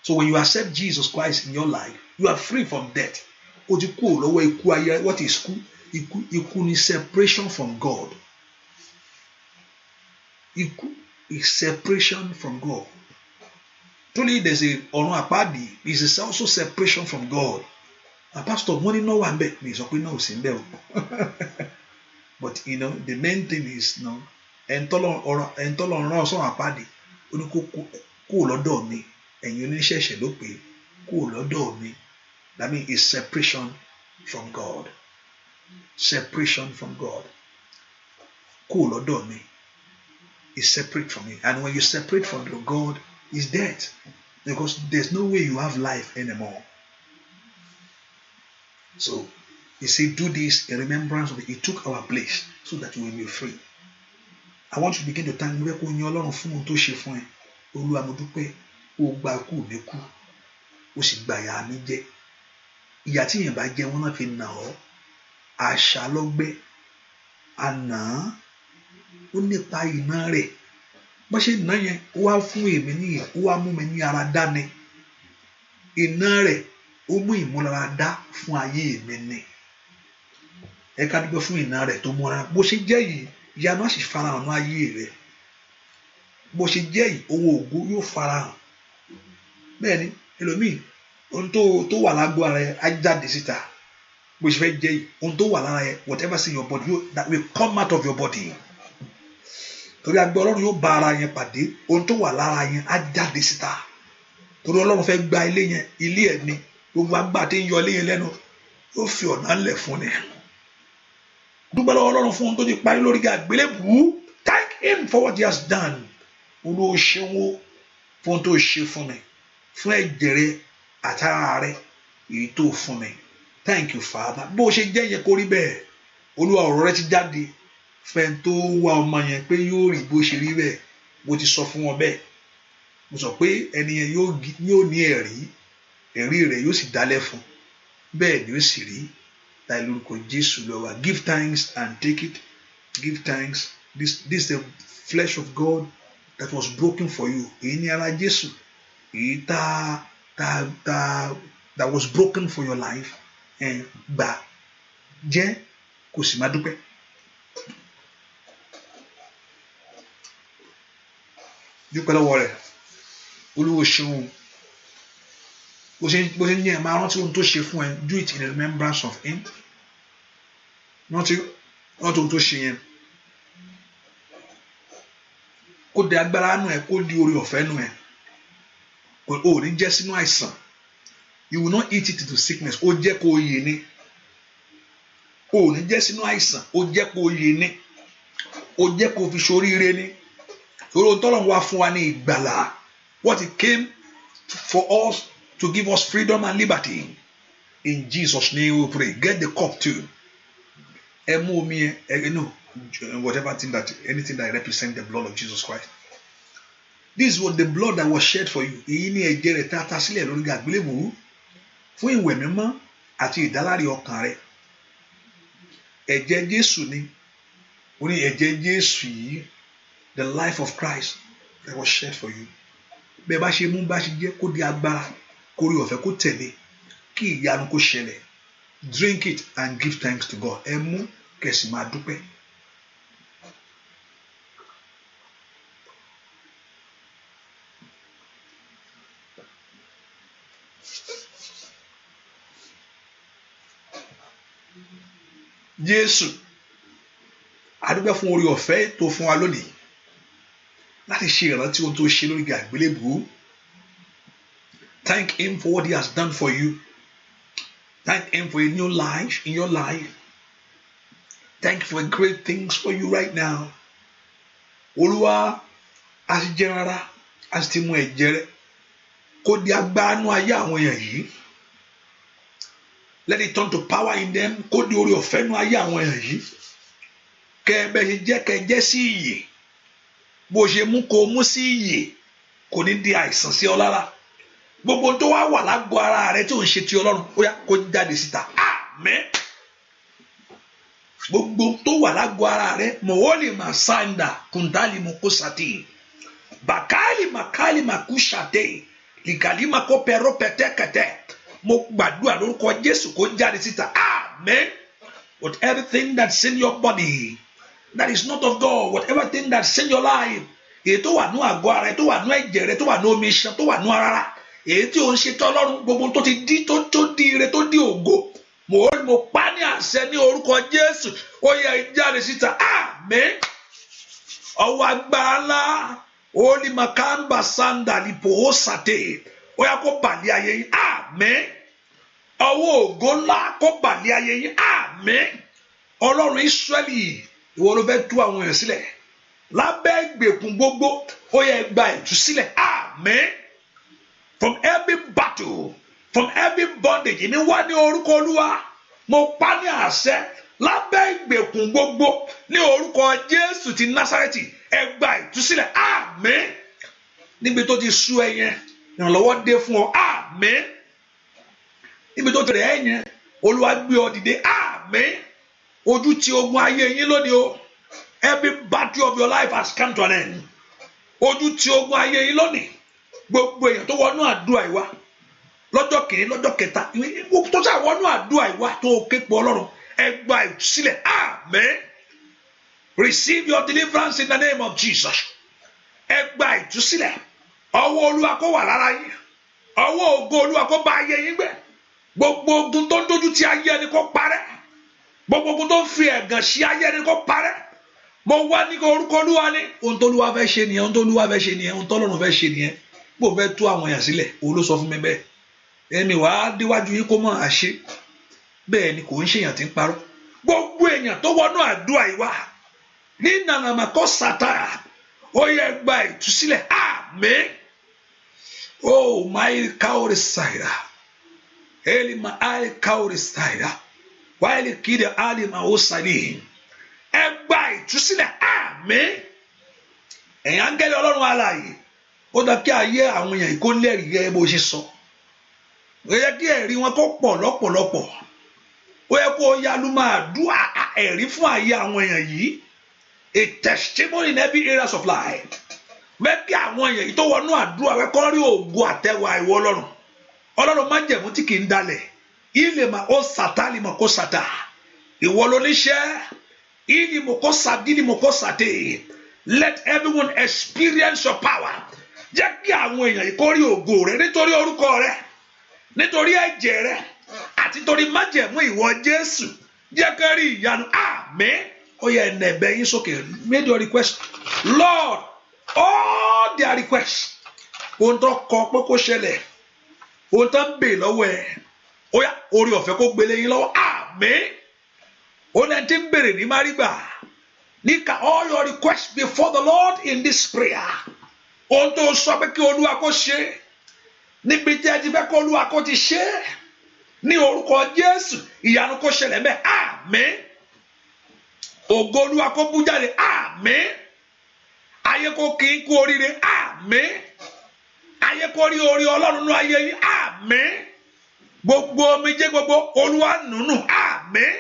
So when you accept Jesus Christ in your life you are free from death. Ó ti kúrò lọ́wọ́ ikú ayé. What is ikú ni separation from God. Ikú is separation from God. Truly there's a ọ̀run àpáàdì is also separation from God. pastor wọ́n ní náà wà ń bẹ̀ mi sọ pé náà ò sí ń bẹ̀ o but the main thing is ẹ̀ńtọ́lọ̀ rán ọ̀sán àpáàdé ó ní kó lọ́dọ̀ mi ẹ̀yin oníṣẹ̀ṣẹ̀ ló pé kó lọ́dọ̀ mi. That means it's separation from God. Separation from God. Kó lọ́dọ̀ mi is separate from me. And when you separate from God, it's death. Because there's no way you have life anymore. So he said, do this in remembrance of it. He took our place so that we will be free. I want you to begin to thank me. Kó yan Ọlọ́run fún ohun tó ṣe fún ẹ. Olúwa mo dúpẹ́, ó gba ikú mi kú, ó sì gba ìyà mi jẹ. Ìyà tí yẹn bá jẹ wọ́n náà fi nà ọ́. Àṣà lọ́gbẹ́, àná, ó nípa iná rẹ̀. Bó ṣe iná yẹn, ó wá fún èmi níyẹn, ó wá mú mi ní ara dá ni. Iná rẹ̀, ó mú ìmúláradá fún ayé mi ni. Ẹ ká dúpẹ́ fún iná rẹ̀ tó múra. Bó ṣe jẹ́ yìí, ìyanu á sì farahàn ní ayé rẹ̀. Bó ṣe jẹ́ yìí, owó ògo yóò farahàn. Bẹ́ẹ̀ ni, ẹlòmíì, ohun tó wà lágbo ara ẹ á jáde síta. Bó ṣe fẹ́ jẹ́ yìí, ohun tó wà lára ẹ, whatever's in your body, that will come out of your body. Torí agbẹ́ Ọlọ́run yóò bá ara yẹn pàdé, ohun tó wà lára yẹn á jáde síta. Torí Ọlọ́run fẹ́ gba ilé yẹn, ilé ẹ̀ ni, gbogbo agbá tí ń yọ ilé yẹn lẹ́nu, yóò fi ọ̀nà ńlẹ̀ fún ni. Dúpẹ́ lọ́wọ́ Ọlọ́run fún ohun tó ti parí lórí àgbélébùú. Thank him for what he has done. Olúwa ṣeun o fún ohun tó ṣe fún mi, fún ẹ̀jẹ̀ rẹ àtàrà rẹ èyí tó fún mi. Thank you, Father. Bó ṣe jẹ́ yẹn kó rí bẹ́ẹ̀, Olúwa ọ̀rọ̀ rẹ ti jáde fẹ́ni tó wá ọmọ yẹn pé yóò rí bó ṣe rí bẹ́ẹ̀, bó ti sọ fún wọn bẹ́ẹ̀. Mo sọ pé ẹni yẹn yóò ní ẹ̀rí rẹ̀ yóò sì dálẹ̀ fún. Bẹ́ẹ̀ ni ó sì rí. Láì lórúkọ Jésù lọ́wọ́. Give thanks and take it. Give thanks. This is the flesh of God that was broken for you. Èyí ni ara Jésù. Èyí that was broken for your life. Gbà jẹ́ kò sì máa dúpẹ́. Dúpẹ́ lọ́wọ́ rẹ̀. Olúwa ṣeun. Bó ṣe ń yẹn máa rántí ohun tó ṣe fún ẹ. Do it in remembrance of him. Rántí ohun tó ṣe yẹn. Kó di agbára nù ẹ, kó di orí ọ̀fẹ́ nù ẹ. O ò ní jẹ́ sínú àìsàn. You will not eat it into sickness. Ó jẹ́ kó yè ni. O ò ní jẹ́ sínú àìsàn. Ó jẹ́ kó yè ni. Ó jẹ́ kó fi ṣoríire ni. Torí ohun tọ́lọ́run wá fún wa ní ìgbàlà. What it came for us to give us freedom and liberty. In Jesus' name we pray. Get the cup too. Ẹ mú omi ẹ no anything that represents the blood of Jesus Christ. This was the blood that was shed for you. Èyí ni ẹ̀jẹ̀ rẹ̀ tá a ta sílẹ̀ lórí àgbélébùú fún ìwẹ̀ mímọ́ àti ìdáláre ọkàn rẹ̀. Ẹ̀jẹ̀ Jésù ni. Ó ní ẹ̀jẹ̀ Jésù yìí, the life of Christ that was shed for you. Bẹ́ẹ̀ bá ṣe mú bá ṣe jẹ́ kó di agbára, kó rí ọ̀fẹ́ kó tẹ̀lé, kí ìyanu kó ṣẹlẹ̀. Drink it and give thanks to God. Ẹ mú kẹ̀sì máa dúpẹ́. Jésù, a dúpẹ́ fún orí ọ̀fẹ́ tó fún wa lónìí láti ṣe ìrántí ohun tó ṣe lórí àgbélébùú. Thank him for what he has done for you. Thank him for a new life in your life. Thank you for great things for you right now. Olúwa, a ti jẹ́ rárá, a ti mú ẹ̀jẹ̀ rẹ̀ kó di agbára nú ayé àwọn èèyàn yìí. Let it turn to power in them. Kó di orí ọ̀fẹ́ nú ayé àwọn èèyàn yìí. Kẹ́ sí ìyè. Bó ṣe mú kó mú sí ìyè, kò ní di àìsàn sí ọ lára. Gbogbo tó wá wà lágbo ara rẹ tí ò ń ṣe ti Ọlọ́run, ó yá kó jáde síta. Àmín. Gbogbo tó wà lágbo ara rẹ, mọ̀wọ́lì mà sáńdà, kùndálì mọ̀ kó sàtì. Bàkálì màkálì mà kú ṣàtẹ̀. Lìgàlì mà kó pẹ̀rọ pẹ̀tẹ́kẹ̀tẹ́. Mo gbàdúrà lórúkọ Jésù kó jáde síta. Àmín. But everything that's in your body that is not of God, whatever thing that's in your life, èyí tó wà ní àgọ́ ara rẹ, tó wà ní ẹ̀jẹ̀ rẹ, tó wà ní omi iṣan, tó wà ní ara, èyí tí ò ń ṣe tọ́lọ́run gbogbo tó ti di tó di ire tó di ògo mo pa ní àṣẹ ní orúkọ Jésù ó yẹ ìjáde síta àmín. Ọwọ́ agbára ńlá oli makamba sanda lipo sate ó yá kó bàlẹ̀ ayé yín àmín. Ọwọ́ ògo ńlá kó bàlẹ̀ ayé yín àmín. Ọlọ́run Ísírẹ́lì ìwọ ló fẹ́ tú àwọn èèyàn sílẹ̀ lábẹ́ ìgbèkùn gbogbo ó yẹ gba ìtúsílẹ̀ àmín. From every battle, from every bondage ní wá ní orúkọ Olúwa mo pa ní àṣẹ lábẹ́ ìgbèkùn gbogbo ní orúkọ Jésù ti Násárẹ́tì ẹ gba ìtúsílẹ̀ àmín. Níbi tó ti sú ẹ yẹn ìrànlọ́wọ́ dé fún ọ àmín. Níbi tó ti rẹ̀ ẹ́ yẹn Olúwa gbé ọ dìde àmín. Ojú ti ogun ayé yín lónìí o. Every battle of your life has come to an end. Ojú ti ogun ayé yín lónìí. Gbogbo èèyàn tó wọnú àdúrà ìwà lọ́jọ́ kìíní lọ́jọ́ kẹta tó sá wọnú àdúrà ìwà tó ké pe Ọlọ́run ẹ gba ìtúsílẹ̀ àmín. Receive your deliverance in the name of Jesus. Ẹ gba ìtúsílẹ̀. Ọwọ́ Olúwa kó wà lára yín. Ọwọ́ ògo Olúwa kó bá ayé yín gbé. Gbogbo ogun tó ń dojú ti ayé ẹni kó parẹ́. Gbogbo ogun tó ń fi ẹ̀gàn sí ayé ẹni kó parẹ́. Mo wá ní orúkọ Olúwa ní ohun tó Olúwa fẹ́ ṣe nìyẹn, ohun tó Olúwa fẹ́ ṣe nìyẹn, ohun tó Ọlọ́run fẹ́ ṣe nìyẹn. Bó fẹ́ tú àwọn èèyàn sílẹ̀ òun ló sọ fún mi bẹ́ẹ̀. Ẹni wàá díwájú yín kó mọ̀ àṣẹ bẹ́ẹ̀ ni kò ń ṣèyàn tí ń parọ́. Gbogbo èèyàn tó wọnú àdúrà ìwà ní nànàmàkọ́ sàtáà ó yẹ gba ìtúsílẹ̀ àmín. Oh my kaori saira elima ai kaori saira wáyé kiri alima ó sàlẹ̀ ẹ gba ìtúsílẹ̀ àmín. Ẹ̀yin áńgẹ́lì Ọlọ́run alààyè ó dá kí ayé àwọn èèyàn kó lẹ́rìí gẹ́gẹ́ bó ṣe sọ. Ó yẹ kí ẹ̀rí wọn kó pọ̀ lọ́pọ̀lọpọ̀. Ó yẹ kó yálù máa dúà ẹ̀rí fún ayé àwọn èèyàn yìí. A testimony in every areas of life. Mẹ́kí àwọn èèyàn yìí tó wọnú àdúrà wẹ́ kọ́ rí ògo àtẹwà ìwọ Ọlọ́run. Ọlọ́run má jẹ̀mú tí kì í dalẹ̀. Ilé mà ó sàtá lè mọ̀ kó sàtá. Ìwọ ló níṣẹ́. Ilé mọ̀ kó sàdí lè mọ̀ kó sàté. Let everyone experience your power. Jẹ́ kí àwọn èèyàn yìí kó rí ògo rẹ nítorí orúkọ rẹ, nítorí ẹ̀jẹ̀ rẹ, àti torí májẹ̀mú ìwọ Jésù. Jẹ́ ká rí ìyanu àmín. Ó yẹ ẹ̀nẹ̀bẹ̀ yín sókè. Make your request. Lord, all their requests. Ohun tó kọ pé kó ṣẹlẹ̀. Ohun tó ń bè lọ́wọ́ ẹ̀. Ó yá orí ọ̀fẹ́ kó gbélé yín lọ́wọ́ àmín. Ó lẹ́ni tí ń bèrè ní márígbà. Nika all your requests before the Lord in this prayer. Ohun tó sọ pé kí Olúwa kó ṣe níbi tí ẹ ti fẹ́ kó Olúwa kó ti ṣe ní orúkọ Jésù ìyanu kó ṣẹlẹ̀ bẹ́ẹ̀ àmín. Ògo Olúwa kó bú jáde àmín. Ayé kó kí n kú oríire àmín. Ayé kó rí orí Ọlọ́run nínú ayé yín àmín. Gbogbo omijé gbogbo Olúwa nùnù àmín.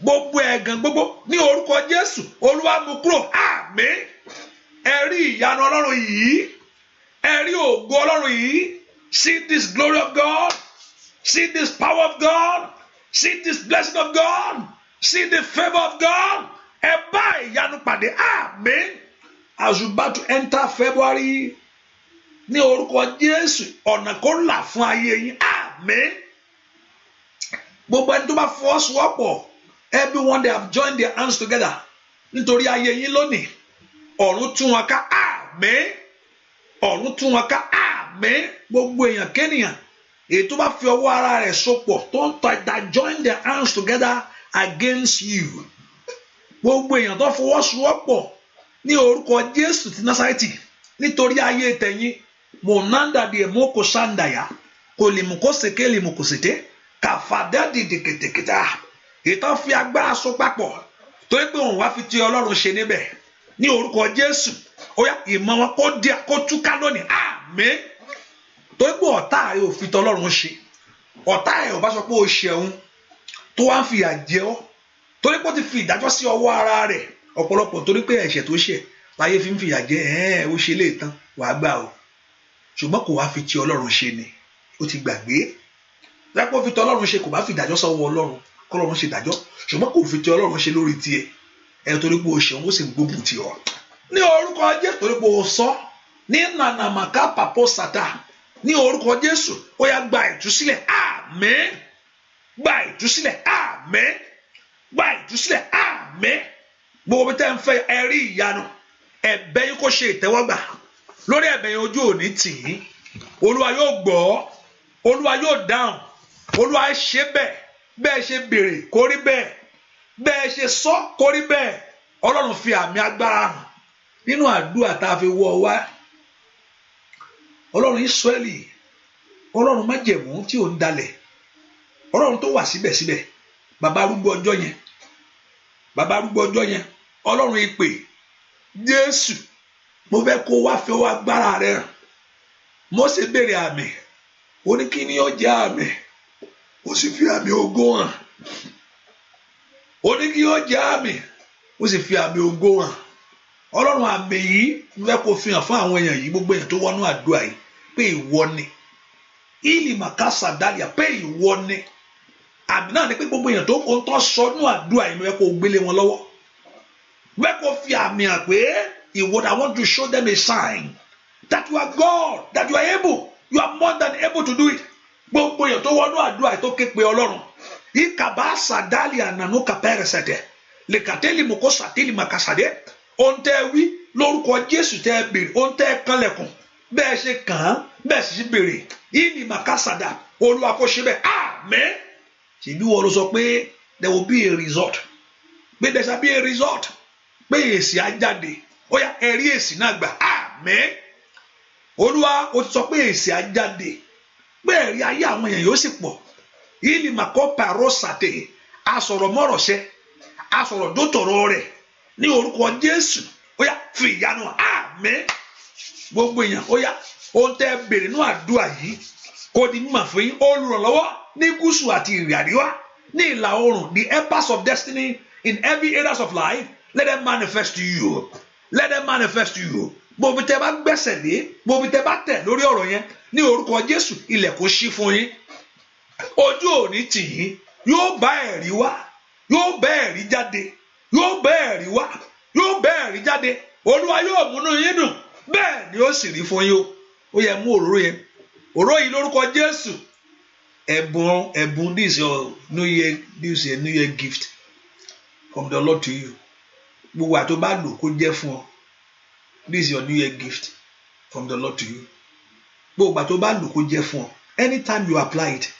Gbogbo ẹ̀gàn gbogbo ní orúkọ Jésù Olúwa mú kúrò àmín. Ẹ rí ìyanu Ọlọ́run yìí, ẹ rí ògo Ọlọ́run yìí. See this glory of God, see this power of God, see this blessing of God, see the favor of God. Ẹ bá ìyanu pàdé àmín. As you about to enter February, ní orúkọ Jésù ọ̀nà kó là fún ayé yín àmín. Gbogbo ẹni tó bá fọwọ́sowọ́pọ̀, everyone they have joined their hands together nítorí ayé yín lónìí. Ọ̀run tú wọn ká àmín. Ọ̀run tú wọn ká àmín. Gbogbo èèyàn kéèyàn èyí tó bá fi ọwọ́ ara rẹ̀ sopọ̀ tó ń that join their hands together against you. Gbogbo èèyàn tó fọwọ́sowọ́pọ̀ ní orúkọ Jésù ti Násárẹ́tì nítorí ayé tẹ̀yìn monanda di emoko sandaya kò lè mú kó sèké lè mú kó sèté kàfàdé dìde kètèkètà ìtàn fi agbára so papọ̀ torí pé òun wá fi ti Ọlọ́run ṣe níbẹ̀. Ní orúkọ Jésù ó yá ìmọ̀ wọn kó túká lónìí àmín. Torí pé ọ̀tá rẹ̀ ò fi tọlọ́run ṣe, ọ̀tá rẹ̀ ò bá sọ pé ó ṣẹ̀un tó wá ń fìyà jẹ ọ́ torí pé ó ti fi ìdájọ́ sí ọwọ́ ara rẹ̀. Ọ̀pọ̀lọpọ̀ torí pé ẹ̀ṣẹ̀ tó ṣẹ̀ láyé fi ń fìyà jẹ ó ṣe lè tán wàá gbà o, ṣùgbọ́n kò wá fi ti Ọlọ́run ṣe ni ó ti gbàgbé. Lápò fi ti Ọlọ́run ṣe kò bá fi ìdájọ́ sọ́wọ́ Ọlọ́run kọ́lọ́run ṣe ìdájọ́, ṣùgbọ́n kò fi ti Ọlọ́run ṣe lórí tiẹ̀ torí pé o ṣeun ó sì ń gbógun ti ọ. Ní orúkọ Jésù torí pé o sọ ní nànàmàkà pàpọ̀ sàtà ní orúkọ Jésù ó yá gba ìtúsílẹ̀ àmín, gba ìtúsílẹ̀ àmín, gba ìtúsílẹ̀ àmín. Gbogbo bí tẹ́ ń fẹ́ ẹ̀rí ìyanu ẹ̀bẹ̀ yín kó ṣe ìtẹ́wọ́gbà lórí ẹ̀bẹ̀ yín, ojú òní tì yín. Olúwa yóò gbọ́, Olúwa yóò dáhùn, Olúwa ṣe bẹ́ẹ̀, bẹ́ẹ̀ ṣe béèrè kó rí bẹ́ẹ̀, bẹ́ẹ̀ ṣe sọ kó rí bẹ́ẹ̀. Ọlọ́run fi àmì agbára hàn nínú àdúrà tá a fi wọ wá. Ọlọ́run Ísírẹ́lì, Ọlọ́run májẹ̀mú tí ò ń dalẹ̀, Ọlọ́run tó wà síbẹ̀síbẹ̀, bàbá arúgbó ọjọ́ yẹn, bàbá arúgbó ọjọ́ yẹn, Ọlọ́run ìpè Jésù, mo fẹ́ kó wá fi ọwọ́ agbára rẹ hàn. Mósè béèrè àmì, ó ní kí ni ó jẹ́ àmì, ó sì fi àmì ògo hàn. Ó ní kí ó jẹ́ àmì, ó sì fi àmì ògo hàn. Ọlọ́run àmì yìí mo fẹ́ kó fi hàn fún àwọn èèyàn yìí, gbogbo èèyàn tó wọnú àdúrà yìí, pé ìwọ ni ìlì màkàsà dálíà, pé ìwọ ni. Àmì náà ni pé gbogbo èèyàn tó ń tọ́ sọnú àdúrà yìí mo fẹ́ kó gbélé wọn lọ́wọ́. Mo fẹ́ kó fi àmì hàn pé ìwọ, I want to show them a sign that you are God, that you are able, you are more than able to do it. Gbogbo èèyàn tó wọnú àdúrà yìí tó ké pe Ọlọ́run, ìkàbá sàdálíà nànú kàpẹ́rẹsẹ̀tẹ̀ lè kàtẹ́lì mọ̀kó sàtẹ́lì màkàsàdé. Ohun tẹ́ wí lórúkọ Jésù tẹ́ béèrè, ohun tẹ́ kànlẹ̀kùn bẹ́ẹ̀ ṣe kàn án bẹ́ẹ̀ sì béèrè, ìní màkàsàdà, Olúwa kó ṣe bẹ́ẹ̀ àmín. Ṣèbí wọ́n ló sọ pé there will be a result, pé there shall be a result, pé èsì á jáde. Ó yá ẹ̀rí èsì náà gbà àmín. Olúwa ó ti sọ pé èsì á jáde, pé ẹ̀rí ayé àwọn èèyàn yóò sì pọ̀. Ìní màkọ́ pàrọ̀ sàtẹ̀, asọ̀rọ̀ mọ́rọ̀ṣẹ́, asọ̀rọ̀ dótòrò rẹ̀ ní orúkọ Jésù. Ó yá fi ìyanu àmín. Gbogbo èèyàn ó yá ohun tẹ́ béèrè nínú àdúrà yìí kó di mímọ̀ fún yín. Olùrànlọ́wọ́ ní gúúsù àti ìrìn àríwá, ní ìlà oòrùn, the helpers of destiny in every areas of life, let them manifest to you, let them manifest to you. Gbogbo tẹ́ bá gbẹ́sẹ̀ lé, gbogbo tẹ́ bá tẹ̀ lórí ọ̀rọ̀ yẹn ní orúkọ Jésù, ilẹ̀ kó ṣí fún yín. Ojú òní tì yín, yóò bá ẹ̀rí wá, yóò bá ẹ̀rí jáde, yóò bá ẹ̀rí wá, yóò bá ẹ̀rí jáde. Olúwa yóò múnú yín dùn, bẹ́ẹ̀ ni ó sì rí fún yín. Ó yẹ mú òróró yẹn, òróró yìí lórúkọ Jésù. Ẹ̀bùn, this is your new year, this is a new year gift from the Lord to you. Gbogbo àti tó bá lò kó jẹ́ fún ọ. This is your new year gift from the Lord to you. Gbogbo àti tó bá lò kó jẹ́ fún ọ. Anytime you apply it,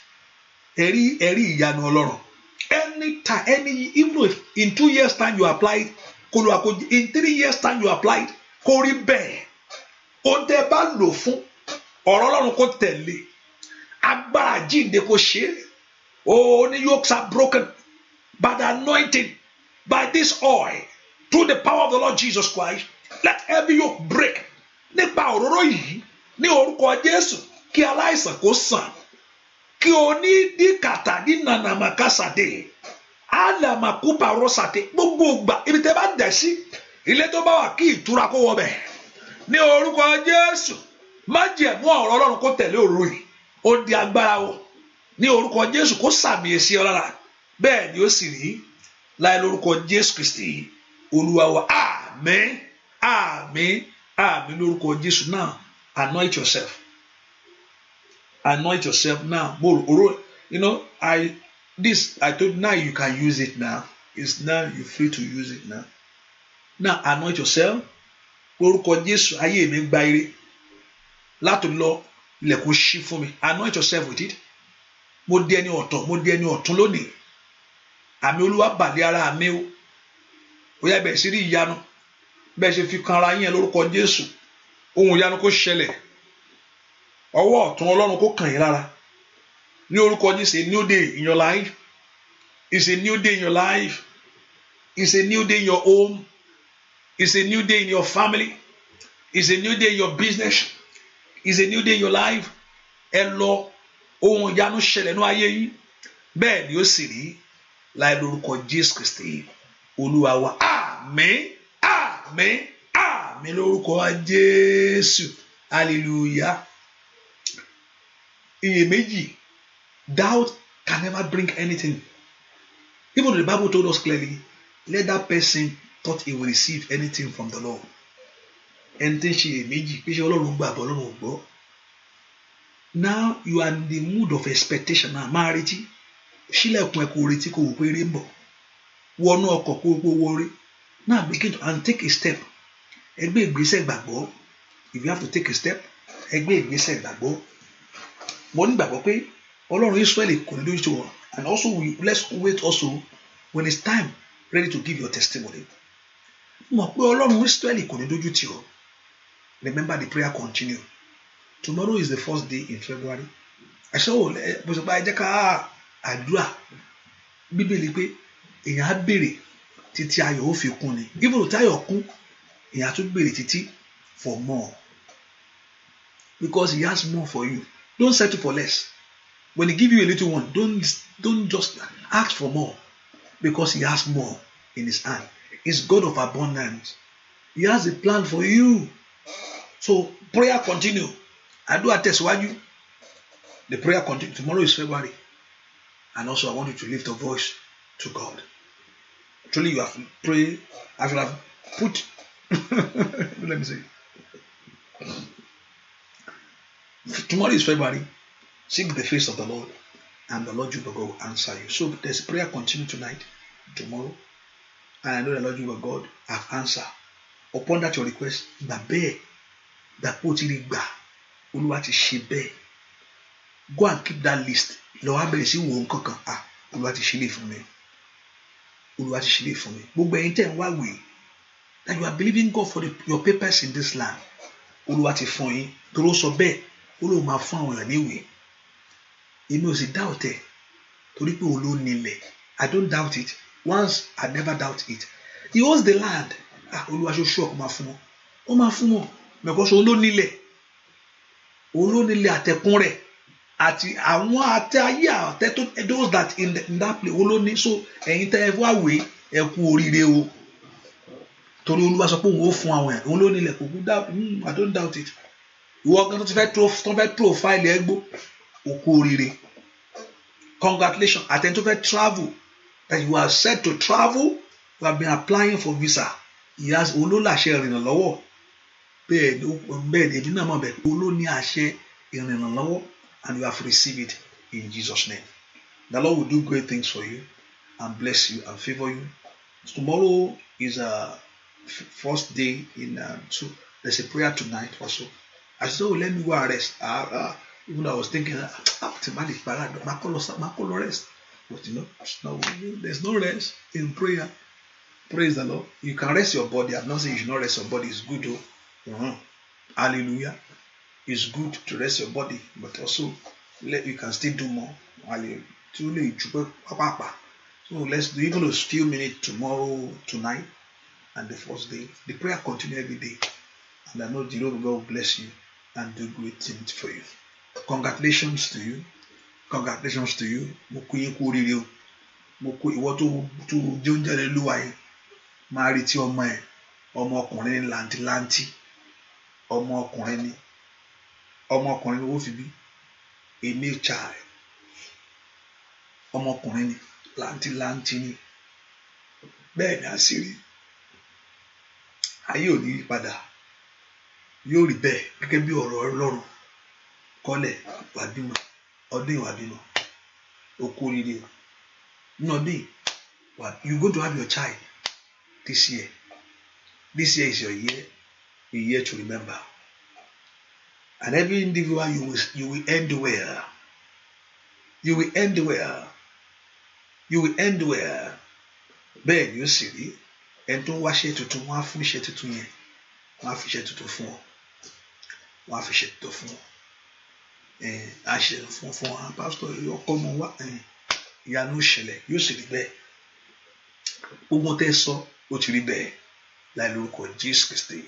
ẹ̀rí ìyanu Ọlọ́run. Anytime, even if in 2 years time you apply it, in 3 years time you apply it, kó rí bẹ́ẹ̀. Ohun tẹ́ bá lò fún ọ̀rọ̀ Ọlọ́run kó tẹ̀lé. Agbára jíǹde kó ṣe é. Oh, the yokes are broken by the anointing, by this oil, through the power of the Lord Jesus Christ. Let every yoke break. Nípa òróró yìí, ní orúkọ Jésù, kí aláìsàn kó sàn. Kí o ní díkàtà ní nànàmàkàsàdé, àlàmàkúpà rọ́sàdé, gbogbo ìgbà ibi tẹ́ bá dẹ̀ sí, ilé tó bá wà kí ìtura kó wọ bẹ̀. Ní orúkọ Jésù, májẹ̀mú ọ̀rọ̀ Ọlọ́run kó tẹ̀lé òróró yìí. Ó di agbára wọ̀ ní orúkọ Jésù, kó sàmì èsì ọlára, bẹ́ẹ̀ ni ó sì rí láì lórúkọ Jésù Kristi Olúwa wa àmín, àmín, àmín lórúkọ Jésù. Now anoint yourself, anoint yourself now. You know, I told now you can use it now. It's now you're free to use it now. Now anoint yourself. Lórúkọ Jésù, ayé mi gba ire láti lọ. Ilẹ̀kùn ṣí fún mi. Anoint yourself with it. Mo di ẹni ọ̀tọ̀, mo di ẹni ọ̀tún lónìí. Àmì Olúwa bà lé ara mi o. Ó yá bẹ̀rẹ̀ sí rí ìyanu. Bẹ́ẹ̀ ṣe fi kan ara yín lórúkọ Jésù. Ohun ìyanu kó ṣẹlẹ̀. Ọwọ́ ọ̀tún Ọlọ́run kó kàn yín lára. Ní orúkọ Jésù, a new day in your life. It's a new day in your life. It's a new day in your home. It's a new day in your family. It's a new day in your business. It's a new day in your life. Ẹ lọ, ohun ìyanu ṣẹlẹ̀ ní ayé yìí. Bẹ́ẹ̀ ni ó sì rí láì lórúkọ Jésù Kristi Olúwa wa. Àmín, àmín, àmín lórúkọ Jésù. Hallelujah. Iyèméjì, doubt can never bring anything. Even though the Bible told us clearly, let that person thought he will receive anything from the Lord. Ẹni tí ń ṣe iyèméjì pé ṣé Ọlọ́run gbà bọ́ Ọlọ́run ò gbọ́. Now you are in the mood of expectation now. Máa retí. Ṣílẹ̀kùn ẹ kó retí kó wò pé eré ń bọ̀. Wọnú ọkọ̀ kó wò wọrí. Now begin to and take a step. Ẹ gbé ìgbésẹ̀ gbàgbọ́. If you have to take a step, ẹ gbé ìgbésẹ̀ gbàgbọ́. Mo ní gbàgbọ́ pé Ọlọ́run Israẹli kò ní lójú tó wọn. And also let's wait also when it's time ready to give your testimony. Mọ̀ pé Ọlọ́run Israẹli kò ní lójú tì ọ́. Remember the prayer continue. Tomorrow is the first day in February. Àṣẹ ò lẹ́ bó ṣe bá ẹ jẹ́ ká àdúrà. Bíbélì pé èèyàn á béèrè títí ayọ̀ ó fi kún ni. Even though táyọ̀ kún, èèyàn á tún béèrè títí for more. Because he has more for you. Don't settle for less. When he give you a little one, don't just ask for more. Because he has more in his hand. He's God of abundance. He has a plan for you. So prayer continue. Àdúrà tẹ̀síwájú. The prayer continue. Tomorrow is February. And also I want you to lift your voice to God. Truly you have prayed. I should have put let me say. Tomorrow is February. Seek the face of the Lord, and the Lord Jehovah God will answer you. So there's prayer continue tonight, tomorrow, and I know the Lord Jehovah God have answered. Upon that your request, gbà pò tí rí gbà, Olúwa ti ṣe bẹ́ẹ̀. Go and keep that list. Lọ wá bẹ̀rẹ̀ sí wo nǹkan kan. Olúwa ti ṣe lè fún mi. Olúwa ti ṣe lè fún mi. Gbogbo ẹ̀yin tẹ́ ń wá wèé that you are believing God for your papers in this land. Olúwa ti fún yín. Torí ó sọ bẹ́ẹ̀, Olúwa máa fún àwọn èèyàn níwèé. Èmi ò sì doubt ẹ̀ torí pé òun ló nílẹ̀. I don't doubt it. Once I never doubt it. He owns the land. Olúwa ṣoṣo ọkọ̀ máa fún wọn. Ó máa fún wọn. Because òun ló nílẹ̀. Òun ló nílẹ̀ àtẹ̀kùn rẹ̀. Àti àwọn àtẹ ayé àtẹ tó those that in that place òun ló ní. So ẹ̀yin tẹ́ ẹ wá wèé ẹ kú oríire o. Torí Olúwa sọ pé òun ó fún àwọn ẹ̀. Òun ló nílẹ̀ kò kú doubt. I don't doubt it. Ìwọ gan tó ti fẹ́ profile ẹ gbó. Òkú oríire. Congratulations. Àtẹni tó fẹ́ travel that you are set to travel. You have been applying for visa. Òun ló láṣẹ ìrìnnà lọ́wọ́. Bẹ́ẹ̀ èdè náà mọ̀ bẹ́ẹ̀. Òun ló ní àṣẹ ìrìnnà lọ́wọ́. And you have received it in Jesus' name. The Lord will do great things for you and bless you and favor you. Tomorrow is a first day in so there's a prayer tonight also. I said, let me go and rest. Even I was thinking, rest. But there's no rest in prayer. Praise the Lord. You can rest your body. I'm not saying you should not rest your body. It's good though. Hallelujah. It's good to rest your body, but also you can still do more. Hallelujah. So let's do even a few minutes tomorrow, tonight, and the first day. The prayer continue every day. And I know the Lord will bless you and do great things for you. Congratulations to you. Congratulations to you. Mo kú yín kú oríire o. Mo kú ìwọ tó jẹ́ oúnjẹ rẹ lúwa yẹn. Máa retí ọmọ ẹ̀. Ọmọ ọkùnrin ní làǹtìlanti. Ọmọ ọkùnrin ní. Ọmọ ọkùnrin ní owó fi bí. A male child. Ọmọ ọkùnrin ní làǹtìlanti ní. Bẹ́ẹ̀ ni àṣírí. Ayé ò ní yí padà. Yóò rí bẹ́ẹ̀ gẹ́gẹ́ bí ọ̀rọ̀ Ọlọ́run. Kọ́lẹ̀ wà bímọ. Ọdún ìwà bímọ. Okú oríire. No day. You're going to have your child this year. This year is your year, a year to remember. And every individual you will end well. You will end well. You will end well. Bẹ́ẹ̀ ni ó sì rí. Ẹni tó ń wáṣẹ́ tuntun wọ́n á fún iṣẹ́ tuntun yẹn. Wọ́n á fi iṣẹ́ tuntun fún ọ. Wọ́n á fi iṣẹ́ tuntun fún ọ. Àṣẹ fún wa pásítọ̀ ọkọ ọmọ wa ìyanu ìṣẹ̀lẹ̀ yóò sì rí bẹ́ẹ̀. Ogun tẹ́ sọ ó ti rí bẹ́ẹ̀ láì lórúkọ Jésù Kristi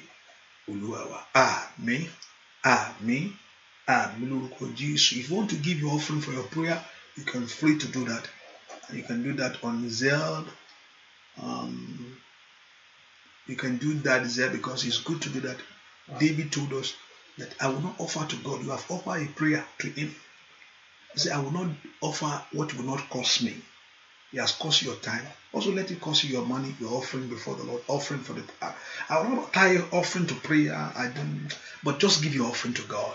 Olúwa wa. Àmín àmín àmín lórúkọ Jésù. If you want to give your offering for your prayer, you can free to do that. And you can do that on Zelle. You can do that Zelle because it's good to do that. David told us that I will not offer to God. You have offered a prayer to him. He said, I will not offer what will not cost me. He has cost you your time. Also let it cost you your money, your offering before the Lord. Offering for the I will not tie your offering to prayer. But just give your offering to God.